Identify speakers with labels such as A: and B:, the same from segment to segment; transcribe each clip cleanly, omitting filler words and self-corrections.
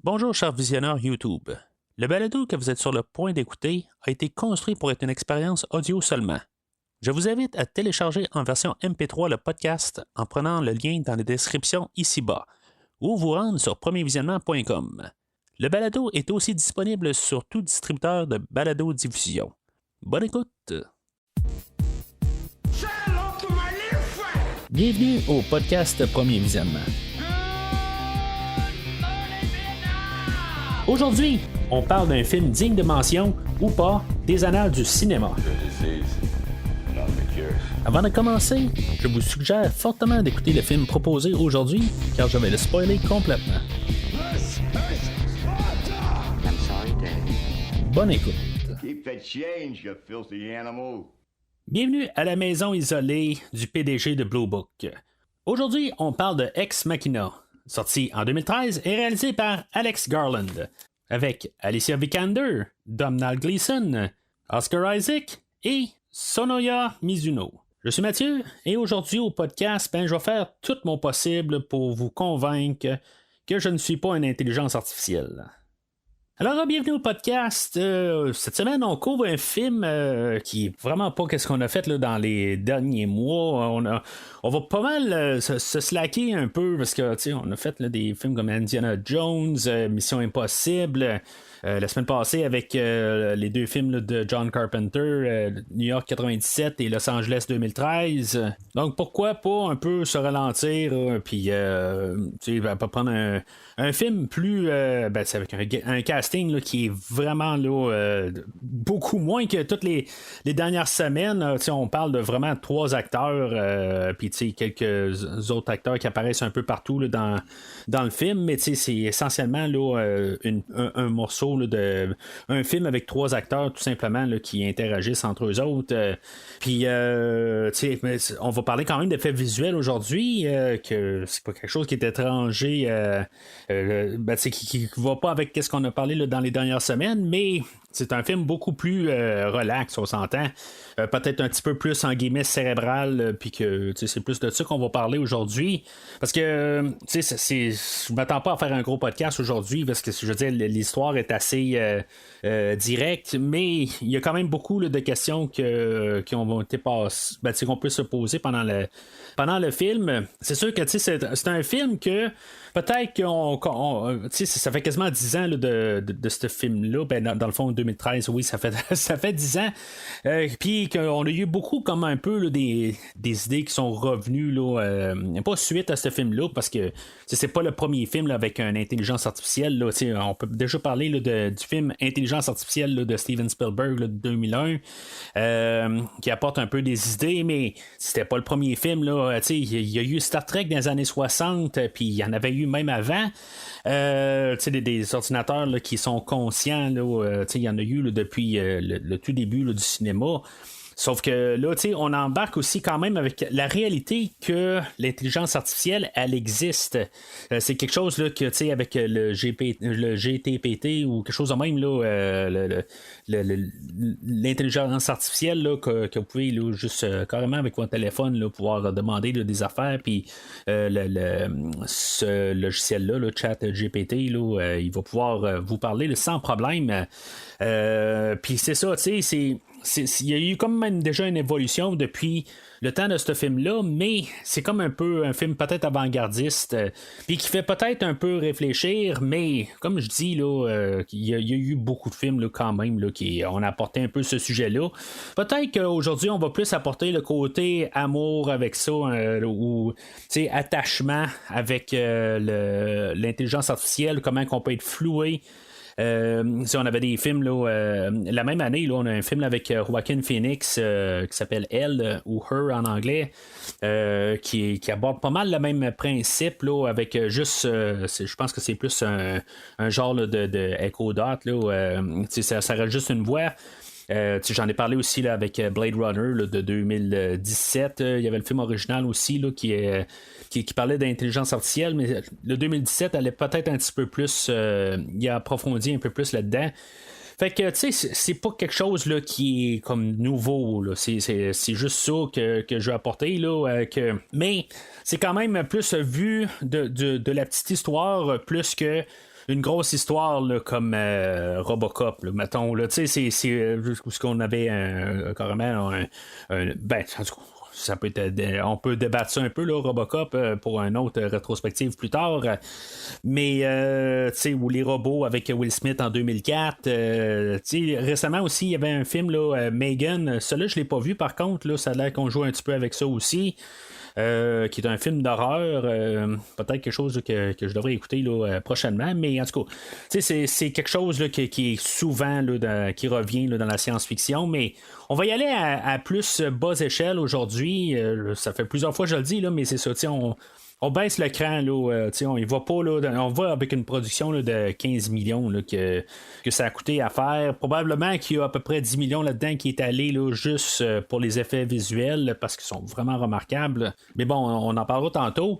A: Bonjour, chers visionneurs YouTube. Le balado que vous êtes sur le point d'écouter a été construit pour être une expérience audio seulement. Je vous invite à télécharger en version MP3 le podcast en prenant le lien dans la description ici-bas ou vous rendre sur premiervisionnement.com. Le balado est aussi disponible sur tout distributeur de balado-diffusion. Bonne écoute! Bienvenue au podcast Premier Visionnement. Aujourd'hui, on parle d'un film digne de mention, ou pas, des annales du cinéma. Avant de commencer, je vous suggère fortement d'écouter le film proposé aujourd'hui, car je vais le spoiler complètement. Bonne écoute. Bienvenue à la maison isolée du PDG de Blue Book. Aujourd'hui, on parle de Ex Machina, sorti en 2013 et réalisé par Alex Garland, avec Alicia Vikander, Domhnall Gleeson, Oscar Isaac et Sonoya Mizuno. Je suis Mathieu et aujourd'hui au podcast, je vais faire tout mon possible pour vous convaincre que je ne suis pas une intelligence artificielle. Alors, bienvenue au podcast. Cette semaine, on couvre un film qui est vraiment pas ce qu'on a fait là, dans les derniers mois. On va pas mal se slacker un peu parce que on a fait là, des films comme Indiana Jones, Mission Impossible. La semaine passée avec les deux films là, de John Carpenter, New York 97 et Los Angeles 2013. Donc pourquoi pas un peu se ralentir puis pas prendre un film plus avec un casting là, qui est vraiment là, beaucoup moins que toutes les dernières semaines. On parle de vraiment 3 acteurs puis quelques autres acteurs qui apparaissent un peu partout là, dans le film, mais c'est essentiellement là, un morceau là, un film avec 3 acteurs tout simplement là, qui interagissent entre eux autres. Puis on va parler quand même d'effets visuels aujourd'hui, que c'est pas quelque chose qui est étranger, qui va pas avec ce qu'on a parlé là, dans les dernières semaines, mais c'est un film beaucoup plus relax, on s'entend. Peut-être un petit peu plus en guillemets cérébral, puis que c'est plus de ça qu'on va parler aujourd'hui. Parce que je m'attends pas à faire un gros podcast aujourd'hui, parce que je veux dire, l'histoire est assez directe, mais il y a quand même beaucoup là, de questions qui ont été passées, qu'on peut se poser pendant le film. C'est sûr que c'est un film que peut-être ça fait quasiment 10 ans là, de ce film-là. Dans le fond, 2013, oui, ça fait 10 ans. Puis qu'on a eu beaucoup comme un peu là, des idées qui sont revenues là, pas suite à ce film-là, parce que c'est pas le premier film là, avec une intelligence artificielle. Là, on peut déjà parler là, du film Intelligence artificielle là, de Steven Spielberg là, de 2001, qui apporte un peu des idées, mais c'était pas le premier film. Il y a eu Star Trek dans les années 60, puis il y en avait eu même avant. Des ordinateurs là, qui sont conscients, il y en a eu là, depuis le tout début là, du cinéma. Sauf que là, on embarque aussi quand même avec la réalité que l'intelligence artificielle, elle existe. C'est quelque chose là, que, avec le GTPT ou quelque chose de même, là, l'intelligence artificielle là, que vous pouvez là, juste carrément avec votre téléphone là, pouvoir demander là, des affaires, puis ce logiciel-là, le chat GPT, là, il va pouvoir vous parler là, sans problème. Puis c'est ça, il y a eu comme même déjà une évolution depuis le temps de ce film-là, mais c'est comme un peu un film peut-être avant-gardiste, puis qui fait peut-être un peu réfléchir, mais comme je dis, là, il y a eu beaucoup de films là, quand même là, qui ont apporté un peu ce sujet-là. Peut-être qu'aujourd'hui, on va plus apporter le côté amour avec ça, ou attachement avec l'intelligence artificielle, comment on peut être floué. Si on avait des films là, la même année, là, on a un film avec Joaquin Phoenix qui s'appelle Elle ou Her en anglais, qui aborde pas mal le même principe là, avec juste je pense que c'est plus un genre là, de Echo Dot là, ça reste juste une voix. J'en ai parlé aussi là, avec Blade Runner là, de 2017. Il y avait le film original aussi là, qui parlait d'intelligence artificielle, mais le 2017 allait peut-être un petit peu plus, il a approfondi un peu plus là-dedans. Fait que, tu sais, c'est pas quelque chose là, qui est comme nouveau. Là. C'est juste ça que je veux apporter. Là, mais c'est quand même plus vu de la petite histoire, plus que une grosse histoire là, comme Robocop, là, mettons. Là, c'est ce qu'on avait carrément ben, en tout cas, ça peut être, on peut débattre ça un peu, là, Robocop, pour une autre rétrospective plus tard. Mais, tu sais, ou les robots avec Will Smith en 2004. Tu sais, récemment aussi, il y avait un film, là, Megan. Celui-là, je l'ai pas vu, par contre. Là, ça a l'air qu'on joue un petit peu avec ça aussi. Qui est un film d'horreur, peut-être quelque chose là, que je devrais écouter là, prochainement, mais en tout cas, c'est quelque chose là, qui est souvent là, qui revient là, dans la science-fiction, mais on va y aller à plus basse échelle aujourd'hui. Ça fait plusieurs fois que je le dis, là, mais c'est ça, on baisse le cran, là, on y va pas, là, on va avec une production là, de 15 millions là, que ça a coûté à faire. Probablement qu'il y a à peu près 10 millions là-dedans qui est allé là, juste pour les effets visuels parce qu'ils sont vraiment remarquables. Mais bon, on en parlera tantôt.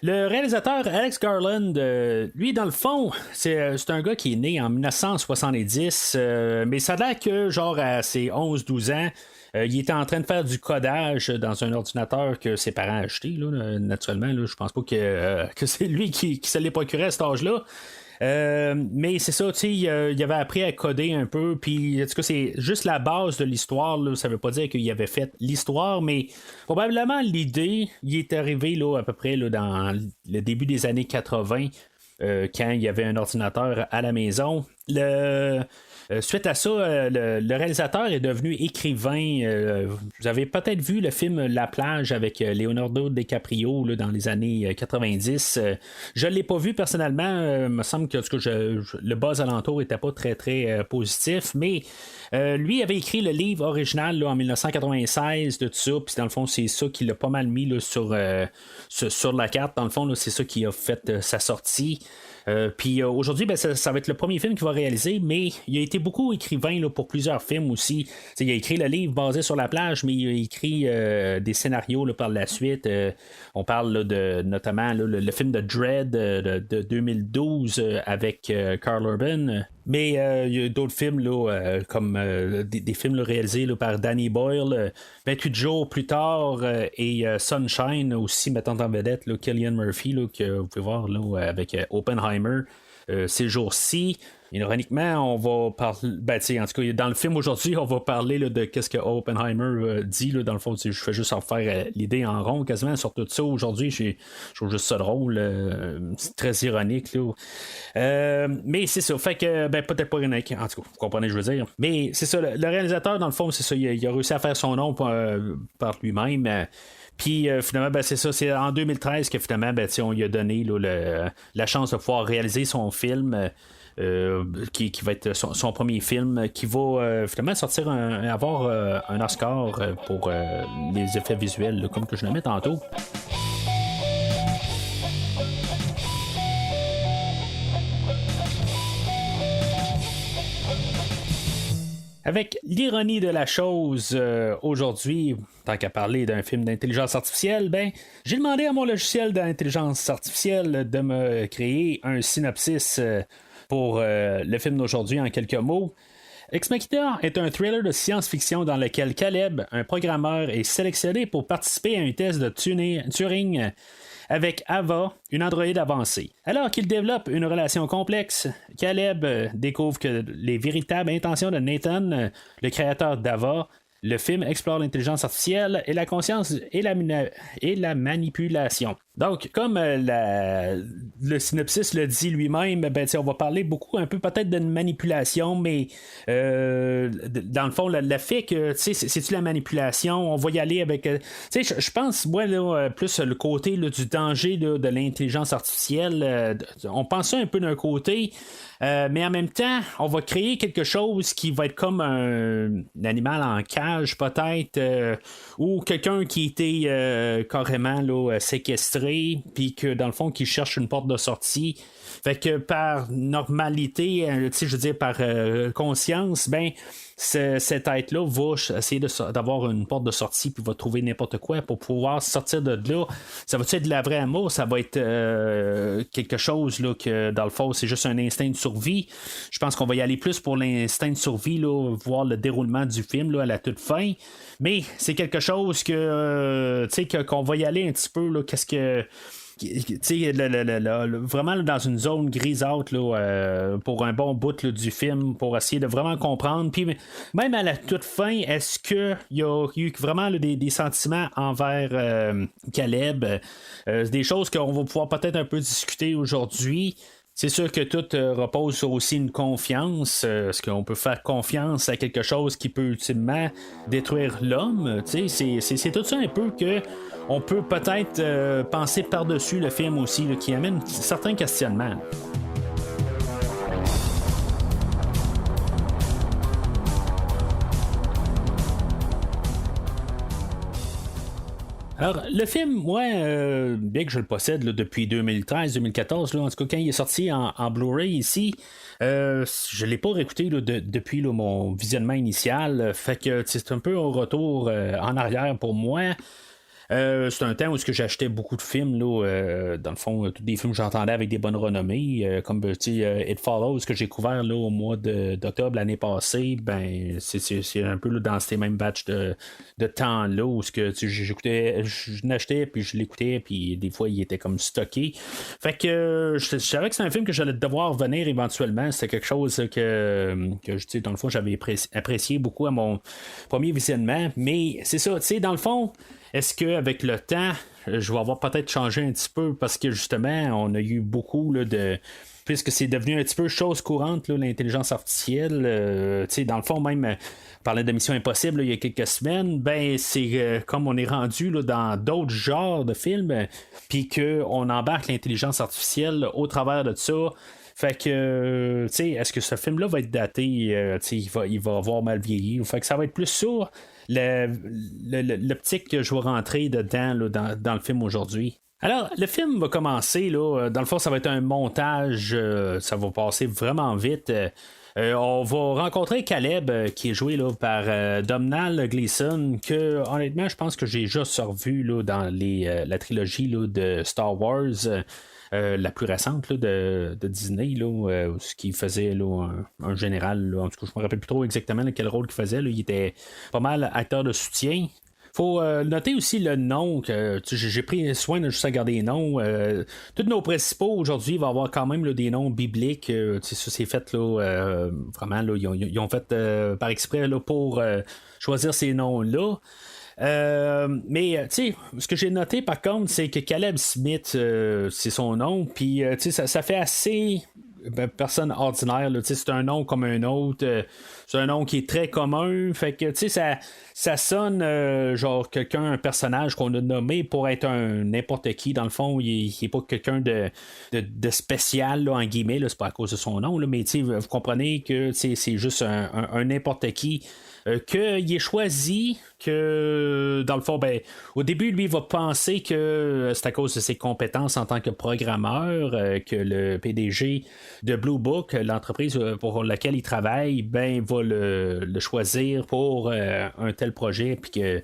A: Le réalisateur Alex Garland, lui, dans le fond, c'est un gars qui est né en 1970, mais ça a l'air que, genre, à ses 11-12 ans, il était en train de faire du codage dans un ordinateur que ses parents ont acheté, là, naturellement. Là, je pense pas que c'est lui qui se l'est procuré à cet âge-là. Mais c'est ça, tu sais, il avait appris à coder un peu, puis en tout cas, c'est juste la base de l'histoire, là, ça veut pas dire qu'il avait fait l'histoire, mais probablement l'idée, il est arrivé là, à peu près là, dans le début des années 80, quand il y avait un ordinateur à la maison. Suite à ça, le réalisateur est devenu écrivain. Vous avez peut-être vu le film La plage avec Leonardo DiCaprio là, dans les années 90. Je ne l'ai pas vu personnellement. Il me semble que le buzz alentour n'était pas très très positif, mais lui avait écrit le livre original là, en 1996 de tout ça. Puis dans le fond, c'est ça qui l'a pas mal mis là, sur la carte. Dans le fond, là, c'est ça qui a fait sa sortie. Puis aujourd'hui, ben, ça va être le premier film qu'il va réaliser, mais il a été beaucoup écrivain là, pour plusieurs films aussi. T'sais, il a écrit le livre basé sur la plage, mais il a écrit des scénarios là, par la suite. On parle là, de notamment là, le film de Dread de 2012 avec Carl Urban. Mais il y a d'autres films là, comme des films là, réalisés là, par Danny Boyle, 28 jours plus tard, et Sunshine aussi mettant en vedette là, Cillian Murphy là, que vous pouvez voir là, avec Oppenheimer ces jours-ci. Ironiquement, on va parler. Ben, en tout cas, dans le film aujourd'hui, on va parler là, de qu'est-ce que Oppenheimer dit. Là, dans le fond, je fais juste en faire l'idée en rond quasiment sur tout ça. Aujourd'hui, je trouve juste ça drôle. C'est très ironique. Là. Mais c'est ça. Fait que, ben, peut-être pas ironique. En tout cas, vous comprenez ce que je veux dire. Mais c'est ça. Le réalisateur, dans le fond, c'est ça. Il a réussi à faire son nom par lui-même. Puis finalement, ben, c'est ça, c'est en 2013 que finalement, ben, on lui a donné là, la chance de pouvoir réaliser son film. Qui va être son premier film, qui va finalement sortir avoir un Oscar pour les effets visuels, là, comme que je le mets tantôt. Avec l'ironie de la chose, aujourd'hui, tant qu'à parler d'un film d'intelligence artificielle, ben, j'ai demandé à mon logiciel d'intelligence artificielle de me créer un synopsis pour le film d'aujourd'hui en quelques mots. Ex Machina est un thriller de science-fiction dans lequel Caleb, un programmeur, est sélectionné pour participer à un test de Turing avec Ava, une androïde avancée. Alors qu'il développe une relation complexe, Caleb découvre que les véritables intentions de Nathan, le créateur d'Ava. Le film explore l'intelligence artificielle et la conscience et la manipulation. Donc, comme le synopsis le dit lui-même, ben, on va parler beaucoup un peu peut-être d'une manipulation, mais dans le fond, le fait que c'est-tu la manipulation, on va y aller avec... je pense, moi, là, plus le côté là, du danger là, de l'intelligence artificielle, on pense ça un peu d'un côté... mais en même temps, on va créer quelque chose qui va être comme un animal en cage, peut-être, ou quelqu'un qui était carrément là, séquestré, puis que dans le fond, qui cherche une porte de sortie. Fait que par normalité, je veux dire, par conscience, ben, cette tête-là va essayer d'avoir une porte de sortie puis va trouver n'importe quoi pour pouvoir sortir de là. Ça va être de la vraie amour, ça va être quelque chose là, que dans le fond c'est juste un instinct de survie. Je pense qu'on va y aller plus pour l'instinct de survie, là, voir le déroulement du film là, à la toute fin. Mais c'est quelque chose que qu'on va y aller un petit peu là, qu'est-ce que vraiment là, dans une zone grisâtre là, pour un bon bout là, du film, pour essayer de vraiment comprendre. Puis même à la toute fin, est-ce qu'il y a eu vraiment là, des sentiments envers Caleb? Des choses qu'on va pouvoir peut-être un peu discuter aujourd'hui. C'est sûr que tout repose sur aussi une confiance. Est-ce qu'on peut faire confiance à quelque chose qui peut ultimement détruire l'homme? C'est tout ça un peu que on peut peut-être penser par-dessus le film aussi, là, qui amène certains questionnements. Alors, le film, moi, bien que je le possède là, depuis 2013-2014, en tout cas, quand il est sorti en Blu-ray ici, je ne l'ai pas réécouté là, depuis là, mon visionnement initial. Fait que c'est un peu un retour en arrière pour moi. C'est un temps où j'achetais beaucoup de films, là, dans le fond, tous des films que j'entendais avec des bonnes renommées, comme It Follows, que j'ai couvert là, au mois d'octobre l'année passée. Ben, c'est un peu là, dans ces mêmes batchs de temps-là où j'écoutais, je l'achetais, puis je l'écoutais, puis des fois, il était comme stocké. Fait que je savais que c'est un film que j'allais devoir venir éventuellement. C'était quelque chose que dans le fond, j'avais apprécié beaucoup à mon premier visionnement. Mais c'est ça, dans le fond, est-ce qu'avec le temps, je vais avoir peut-être changé un petit peu parce que justement, on a eu beaucoup là, puisque c'est devenu un petit peu chose courante, là, l'intelligence artificielle. Dans le fond, même, on parlait de Mission Impossible là, il y a quelques semaines, ben c'est comme on est rendu là, dans d'autres genres de films, puis qu'on embarque l'intelligence artificielle au travers de ça. Fait que, est-ce que ce film-là va être daté? Il va avoir mal vieilli. Fait que ça va être plus ça l'optique que je vais rentrer dedans là, dans le film aujourd'hui. Alors, le film va commencer, là, dans le fond, ça va être un montage, ça va passer vraiment vite. On va rencontrer Caleb, qui est joué là, par Domhnall Gleeson, que honnêtement, je pense que j'ai juste revu là, dans la trilogie là, de Star Wars. La plus récente là, de Disney, là, ce qu'il faisait là, un général. Là, en tout cas, je ne me rappelle plus trop exactement là, quel rôle qu'il faisait. Là. Il était pas mal acteur de soutien. Faut noter aussi le nom, que j'ai pris soin de juste regarder les noms. Tous nos principaux aujourd'hui vont avoir quand même là, des noms bibliques. Ça c'est fait là, vraiment, là, ils ont fait par exprès là, pour choisir ces noms-là. Mais ce que j'ai noté par contre, c'est que Caleb Smith, c'est son nom, puis ça fait assez personne ordinaire, là, c'est un nom comme un autre, c'est un nom qui est très commun, fait que ça sonne genre un personnage qu'on a nommé pour être un n'importe qui, dans le fond, il est pas quelqu'un de spécial là, en guillemets, là, c'est pas à cause de son nom, là, mais vous comprenez que c'est juste un n'importe qui. Qu'il est choisi, que dans le fond, ben, au début, lui va penser que c'est à cause de ses compétences en tant que programmeur, que le PDG de Blue Book, l'entreprise pour laquelle il travaille, ben, va le choisir pour un tel projet, puis que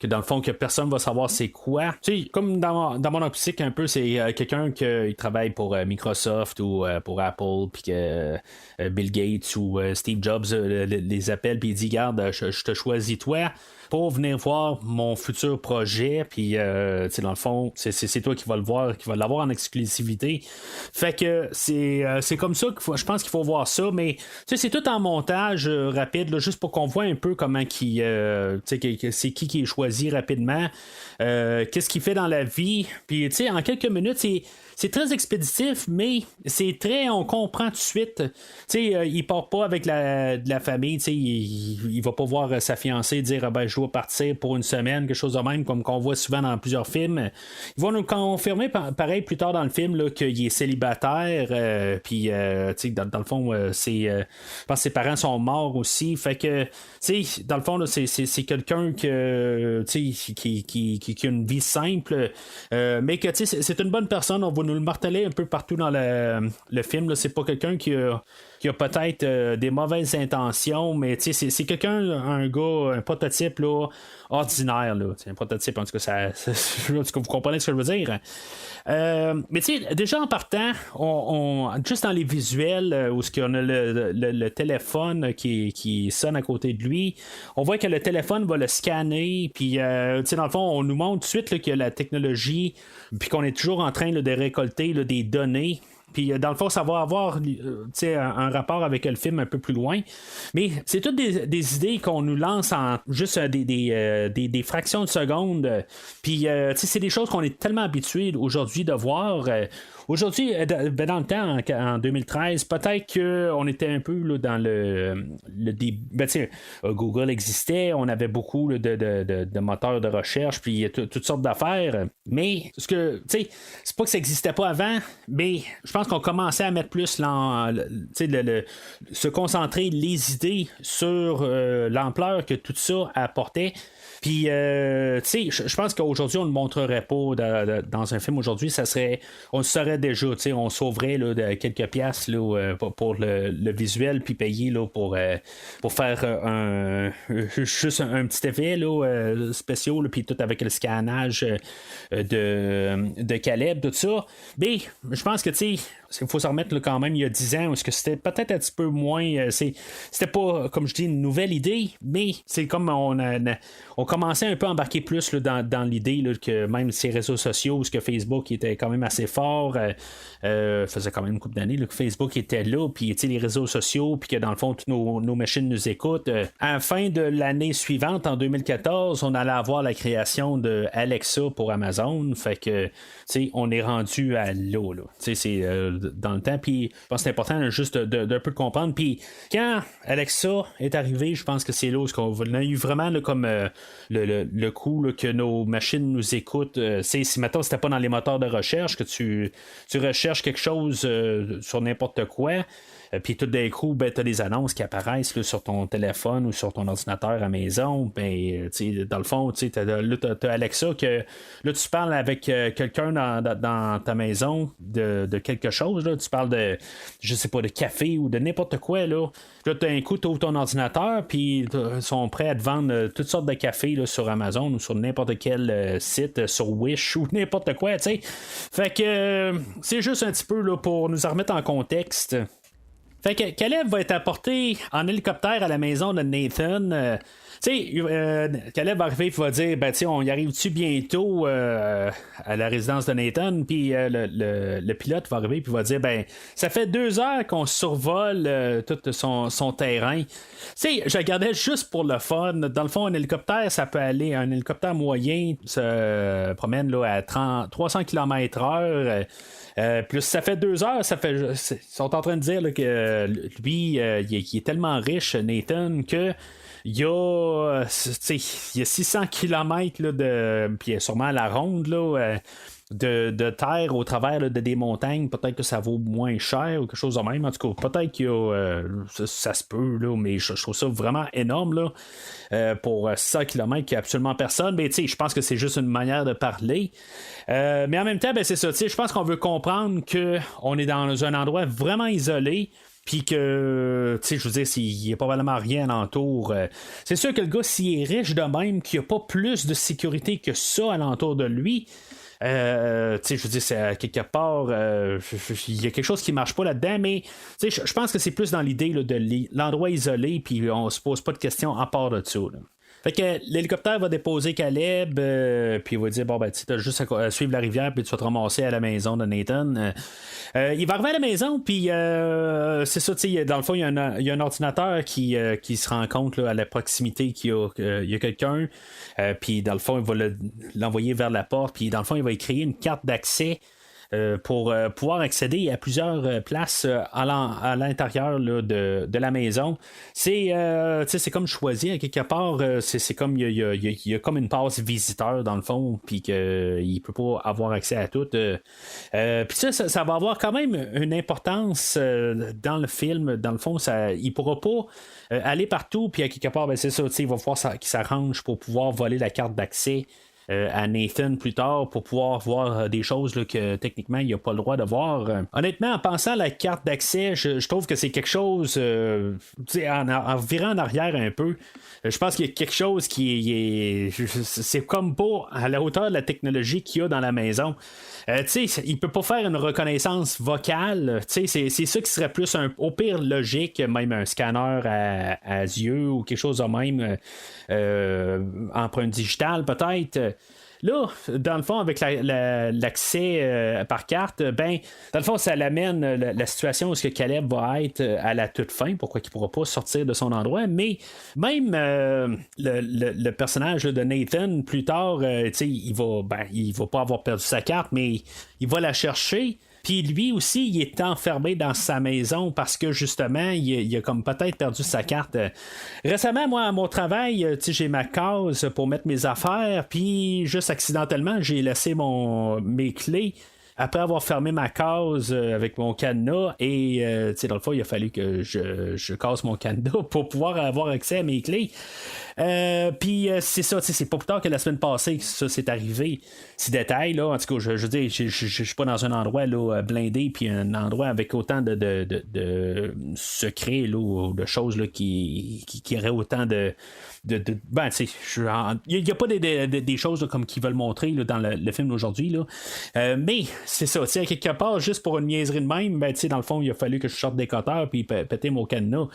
A: dans le fond, que personne va savoir c'est quoi. Tu sais, comme dans mon optique, un peu, c'est quelqu'un qui travaille pour Microsoft ou pour Apple, puis que Bill Gates ou Steve Jobs les appelle, puis il dit, garde, je te choisis toi pour venir voir mon futur projet, puis dans le fond, c'est toi qui vas le voir, qui va l'avoir en exclusivité. Fait que c'est comme ça je pense qu'il faut voir ça, mais c'est tout en montage rapide, là, juste pour qu'on voit un peu comment c'est qui est choisi rapidement, qu'est-ce qu'il fait dans la vie, puis en quelques minutes, c'est très expéditif, mais c'est très, on comprend tout de suite. Il part pas avec de la famille, il va pas voir sa fiancée dire ben, je dois partir pour une semaine, quelque chose de même, comme qu'on voit souvent dans plusieurs films. Ils vont nous confirmer pareil plus tard dans le film là, qu'il est célibataire, puis dans le fond, je pense que ses parents sont morts aussi. Fait que dans le fond, là, c'est quelqu'un qui a une vie simple, mais que c'est une bonne personne. On va nous le marteler un peu partout dans le film. Là. C'est pas quelqu'un qui a peut-être des mauvaises intentions, mais c'est quelqu'un, un gars, un prototype là, ordinaire. Là. C'est un prototype, en tout cas, vous comprenez ce que je veux dire. Mais tu sais, déjà en partant, juste dans les visuels, où on a le téléphone qui sonne à côté de lui, on voit que le téléphone va le scanner, puis tu sais, dans le fond, on nous montre tout de suite là, que la technologie, puis qu'on est toujours en train là, de récolter là, des données. Puis dans le fond, ça va avoir un rapport avec le film un peu plus loin. Mais c'est toutes des idées qu'on nous lance en juste des fractions de secondes. Puis c'est des choses qu'on est tellement habitués aujourd'hui de voir. Aujourd'hui, dans le temps, en 2013, peut-être qu'on était un peu là, dans Google existait, on avait beaucoup là, de moteurs de recherche, puis toutes sortes d'affaires. Mais c'est pas que ça n'existait pas avant, mais je pense qu'on commençait à mettre plus se concentrer les idées sur l'ampleur que tout ça apportait. Puis, je pense qu'aujourd'hui, on ne le montrerait pas dans un film aujourd'hui. Ça serait, on le saurait déjà, on sauverait là, de quelques piastres là, pour le visuel, puis payer là, pour faire juste un petit effet là, spécial, puis tout avec le scannage de Caleb, tout ça. Mais je pense que, il faut se remettre là, quand même il y a 10 ans, parce que c'était peut-être un petit peu moins. C'était pas, comme je dis, une nouvelle idée, mais c'est comme on commençait un peu à embarquer plus là, dans l'idée là, que même ces réseaux sociaux, parce que Facebook était quand même assez fort, faisait quand même une couple d'années là, que Facebook était là, puis les réseaux sociaux, puis que dans le fond, toutes nos machines nous écoutent. À la fin de l'année suivante, en 2014, on allait avoir la création de Alexa pour Amazon, fait que on est rendu à là. C'est dans le temps, puis je pense que c'est important là, juste d'un peu de comprendre. Puis quand Alexa est arrivé, je pense que c'est là où on a eu vraiment là, comme le coup là, que nos machines nous écoutent. Si maintenant c'était pas dans les moteurs de recherche que tu recherches quelque chose sur n'importe quoi, puis tout d'un coup, ben, tu as des annonces qui apparaissent là, sur ton téléphone ou sur ton ordinateur à la maison. Ben, dans le fond, tu as Alexa que là, tu parles avec quelqu'un dans ta maison de quelque chose. Là, tu parles de, je sais pas, de café ou de n'importe quoi. Là, d'un coup, tu ouvres ton ordinateur, puis ils sont prêts à te vendre toutes sortes de cafés là, sur Amazon ou sur n'importe quel site, sur Wish ou n'importe quoi. T'sais. Fait que c'est juste un petit peu là, pour nous remettre en contexte. Fait que Caleb va être apporté en hélicoptère à la maison de Nathan. Caleb va arriver et va dire on y arrive-tu bientôt à la résidence de Nathan, puis le pilote va arriver et va dire ça fait 2 heures qu'on survole tout son terrain. Je regardais juste pour le fun. Dans le fond, un hélicoptère, ça peut aller, un hélicoptère moyen se promène là, à 300 km/h. Plus ça fait 2 heures, ils sont en train de dire là, que lui, il est tellement riche, Nathan, que il y a 600 km là, puis il y a sûrement la ronde là, de terre au travers là, de des montagnes. Peut-être que ça vaut moins cher ou quelque chose de même. En tout cas, peut-être qu'il y a ça se peut, là, mais je trouve ça vraiment énorme là, pour 600 km qu'il n'y a absolument personne. Mais je pense que c'est juste une manière de parler. Mais en même temps, c'est ça. Je pense qu'on veut comprendre qu'on est dans un endroit vraiment isolé. Puis que, je veux dire, il n'y a probablement rien alentour. C'est sûr que le gars, s'il est riche de même, qu'il n'y a pas plus de sécurité que ça alentour de lui, je veux dire, c'est quelque part, il y a quelque chose qui marche pas là-dedans, mais je pense que c'est plus dans l'idée là, de l'endroit isolé, puis on se pose pas de questions à part de ça. Là. Fait que l'hélicoptère va déposer Caleb, puis il va dire tu as juste à suivre la rivière, puis tu vas te ramasser à la maison de Nathan. Il va arriver à la maison, puis c'est ça, dans le fond, il y a un ordinateur qui se rend compte là, à la proximité qu'il y a quelqu'un, puis dans le fond, il va l'envoyer vers la porte, puis dans le fond, il va créer une carte d'accès. Pour pouvoir accéder à plusieurs places à l'intérieur là, de la maison. C'est comme choisi à quelque part. C'est comme il y a comme une passe visiteur dans le fond, puis qu'il ne peut pas avoir accès à tout. Puis ça va avoir quand même une importance dans le film. Dans le fond, il ne pourra pas aller partout, puis à quelque part, c'est ça, il va falloir qu'il s'arrange pour pouvoir voler la carte d'accès à Nathan plus tard pour pouvoir voir des choses là, que techniquement il n'a pas le droit de voir. Honnêtement, en pensant à la carte d'accès, je trouve que c'est quelque chose, en virant en arrière un peu, je pense qu'il y a quelque chose qui est. C'est comme pas à la hauteur de la technologie qu'il y a dans la maison. Il peut pas faire une reconnaissance vocale. C'est ça qui serait plus au pire logique, même un scanner à yeux ou quelque chose de même, empreinte digitale peut-être. Là, dans le fond, avec l'accès par carte, ben, dans le fond, ça l'amène la situation où ce que Caleb va être à la toute fin, pourquoi il ne pourra pas sortir de son endroit, mais même le personnage de Nathan, plus tard, il va pas avoir perdu sa carte, mais il va la chercher. Puis lui aussi, il est enfermé dans sa maison parce que justement, il a comme peut-être perdu sa carte. Récemment, moi, à mon travail, j'ai ma case pour mettre mes affaires, puis juste accidentellement, j'ai laissé mes clés après avoir fermé ma case avec mon cadenas et dans le fond il a fallu que je casse mon cadenas pour pouvoir avoir accès à mes clés. Puis c'est ça, c'est pas plus tard que la semaine passée que ça s'est arrivé. Ces détails là, en tout cas, je veux dire, je suis pas dans un endroit là, blindé, puis un endroit avec autant de secrets là, ou de choses là, qui auraient autant de ben, tu sais, il n'y a pas des choses là, comme qu'ils veulent montrer là, dans le film d'aujourd'hui. Là. Mais c'est ça, tu sais, quelque part, juste pour une niaiserie de même, ben, tu sais, dans le fond, il a fallu que je sorte des coteurs puis péter mon cadenas.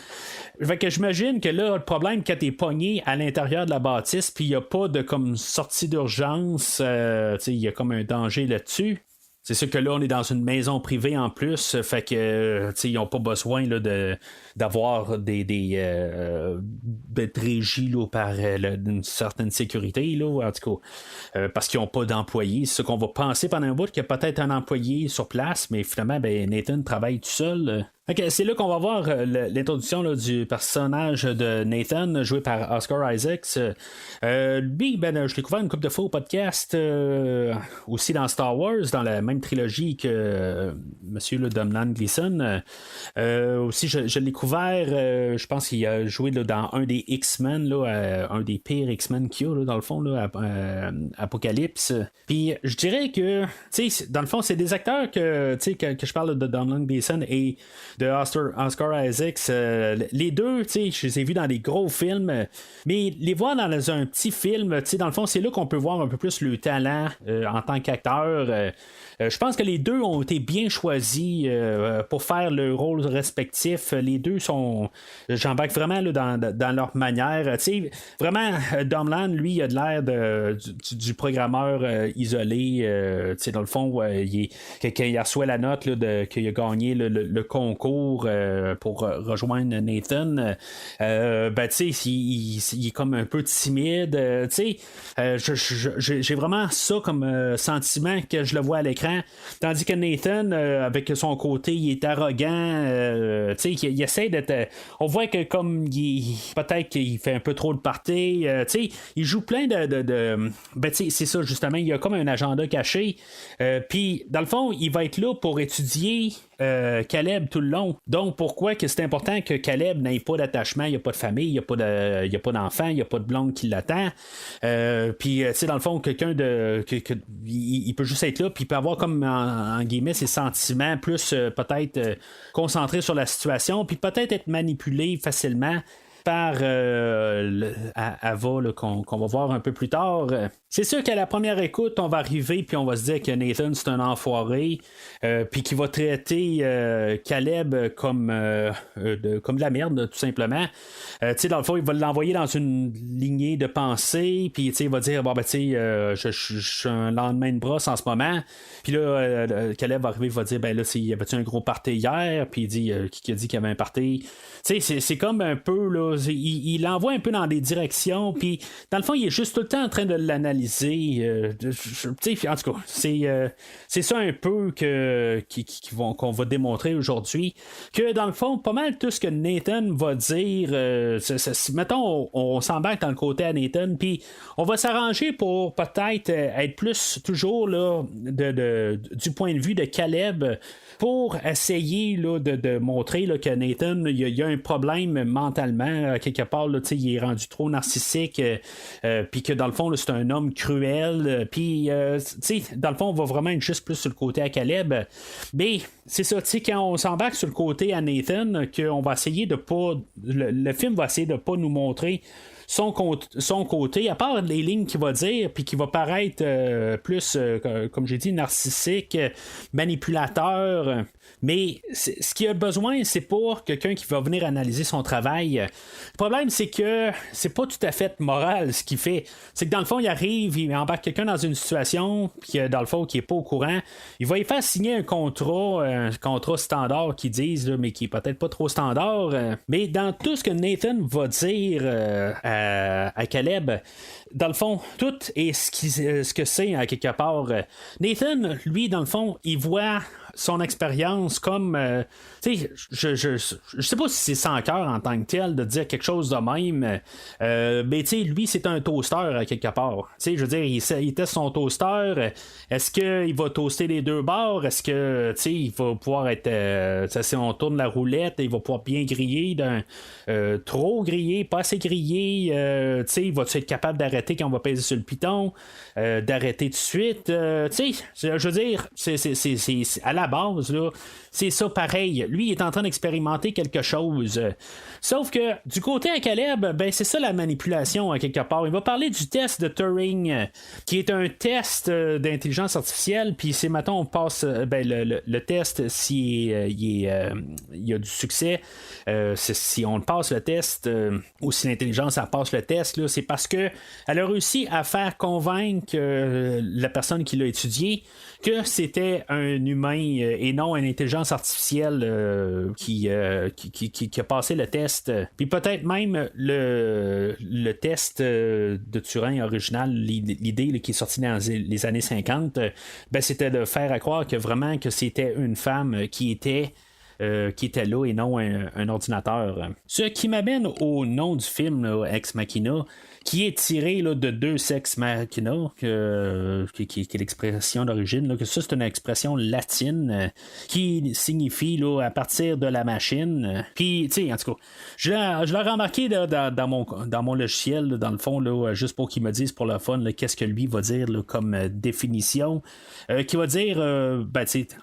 A: Fait que j'imagine que là, le problème, quand t'es pogné à l'intérieur de la bâtisse, puis il n'y a pas de comme sortie d'urgence, tu sais, il y a comme un danger là-dessus. C'est sûr que là, on est dans une maison privée en plus, fait que ils n'ont pas besoin là, d'avoir d'être régis là, par une certaine sécurité, là, en tout cas, parce qu'ils n'ont pas d'employés. C'est ce qu'on va penser pendant un bout, qu'il y a peut-être un employé sur place, mais finalement, ben, Nathan travaille tout seul. Okay, c'est là qu'on va voir l'introduction là, du personnage de Nathan, joué par Oscar Isaacs. Lui, ben, je l'ai couvert une couple de fois au podcast, aussi dans Star Wars, dans la même trilogie que Monsieur le Domhnall Gleeson. Aussi, je l'ai couvert, je pense qu'il a joué là, dans un des X-Men, là, un des pires X-Men qu'il y a, là, dans le fond, là, Apocalypse. Puis je dirais que, dans le fond, c'est des acteurs que je parle de Domhnall Gleeson et de Oscar Isaacs. Les deux, je les ai vus dans des gros films, mais les voir dans un petit film, dans le fond, c'est là qu'on peut voir un peu plus le talent en tant qu'acteur. Je pense que les deux ont été bien choisis pour faire le rôle respectif. Les deux sont. J'embarque vraiment là, dans leur manière. Vraiment, Domhnall, lui, il a de l'air du programmeur isolé. Dans le fond, il reçoit la note là, qu'il a gagné le concours pour rejoindre Nathan. Il est comme un peu timide. J'ai vraiment ça comme sentiment que je le vois à l'écran. Tandis que Nathan, avec son côté, il est arrogant. Il essaie d'être. On voit que comme peut-être qu'il fait un peu trop de party. Il joue plein c'est ça, justement. Il y a comme un agenda caché. Puis, dans le fond, il va être là pour étudier Caleb tout le long. Donc, pourquoi que c'est important que Caleb n'ait pas d'attachement, il n'y a pas de famille, il n'y a pas d'enfant, il n'y a pas de blonde qui l'attend. Puis, dans le fond, quelqu'un il peut juste être là, puis il peut avoir comme, en guillemets, ses sentiments plus peut-être concentrés sur la situation, puis peut-être être manipulé facilement par Ava qu'on va voir un peu plus tard. C'est sûr qu'à la première écoute, on va arriver puis on va se dire que Nathan c'est un enfoiré, puis qu'il va traiter Caleb comme de la merde, tout simplement. Dans le fond, il va l'envoyer dans une lignée de pensée, puis il va dire bon ben je suis un lendemain de brosse en ce moment. Puis là, Caleb va arriver, il va dire ben là, il y avait-tu un gros party hier, puis il dit qui a dit qu'il y avait un party. C'est comme un peu là, il l'envoie un peu dans des directions, puis dans le fond, il est juste tout le temps en train de l'analyser. En tout cas, c'est ça un peu qu'on va démontrer aujourd'hui. Que dans le fond, pas mal tout ce que Nathan va dire, mettons, on s'embarque dans le côté à Nathan, puis on va s'arranger pour peut-être être plus toujours là, du point de vue de Caleb, pour essayer là, de montrer là, que Nathan, il y a un problème mentalement. à quelque part, là, il est rendu trop narcissique, puis que dans le fond, là, c'est un homme cruel, puis dans le fond, on va vraiment être juste plus sur le côté à Caleb. Mais c'est ça, quand on s'embarque sur le côté à Nathan, qu'on va essayer de pas. Le film va essayer de pas nous montrer son côté, à part les lignes qu'il va dire, puis qui va paraître plus, comme j'ai dit, narcissique, manipulateur. Mais ce qu'il a besoin, c'est pas quelqu'un qui va venir analyser son travail. Le problème, c'est que c'est pas tout à fait moral ce qu'il fait. C'est que dans le fond, il arrive, il embarque quelqu'un dans une situation, puis dans le fond, qui est pas au courant. Il va y faire signer un contrat standard qu'ils disent, là, mais qui est peut-être pas trop standard. Mais dans tout ce que Nathan va dire à Caleb, dans le fond, tout est ce que c'est à quelque part. Nathan, lui, dans le fond, il voit son expérience comme tu sais, je sais pas si c'est sans cœur en tant que tel de dire quelque chose de même, mais tu sais, lui c'est un toaster à quelque part, tu sais, je veux dire, il teste son toaster, est-ce qu'il va toaster les deux bords, est-ce que tu sais, il va pouvoir être si on tourne la roulette, il va pouvoir bien griller trop grillé, pas assez grillé, tu sais, il va être capable d'arrêter quand on va peser sur le piton, d'arrêter tout de suite, tu sais, je veux dire, c'est à la base, là, c'est ça pareil. Lui, il est en train d'expérimenter quelque chose. Sauf que du côté à Caleb, ben c'est ça la manipulation à quelque part. Il va parler du test de Turing, qui est un test d'intelligence artificielle. Puis c'est maintenant on passe le test si il y a du succès. Si on passe le test ou si l'intelligence elle passe le test, là, c'est parce que elle a réussi à faire convaincre la personne qui l'a étudié que c'était un humain et non une intelligence artificielle qui a passé le test. Puis peut-être même le test de Turing original, l'idée là, qui est sortie dans les années 50, c'était de faire à croire que vraiment que c'était une femme qui était là et non un ordinateur. Ce qui m'amène au nom du film, là, Ex Machina, qui est tiré là, de deux sex machina, qui est l'expression d'origine, là, que ça c'est une expression latine qui signifie là, à partir de la machine. Puis, tu sais, en tout cas, je l'ai remarqué là, dans mon logiciel, là, dans le fond, là, juste pour qu'il me dise pour le fun, là, qu'est-ce que lui va dire là, comme définition. Qui va dire,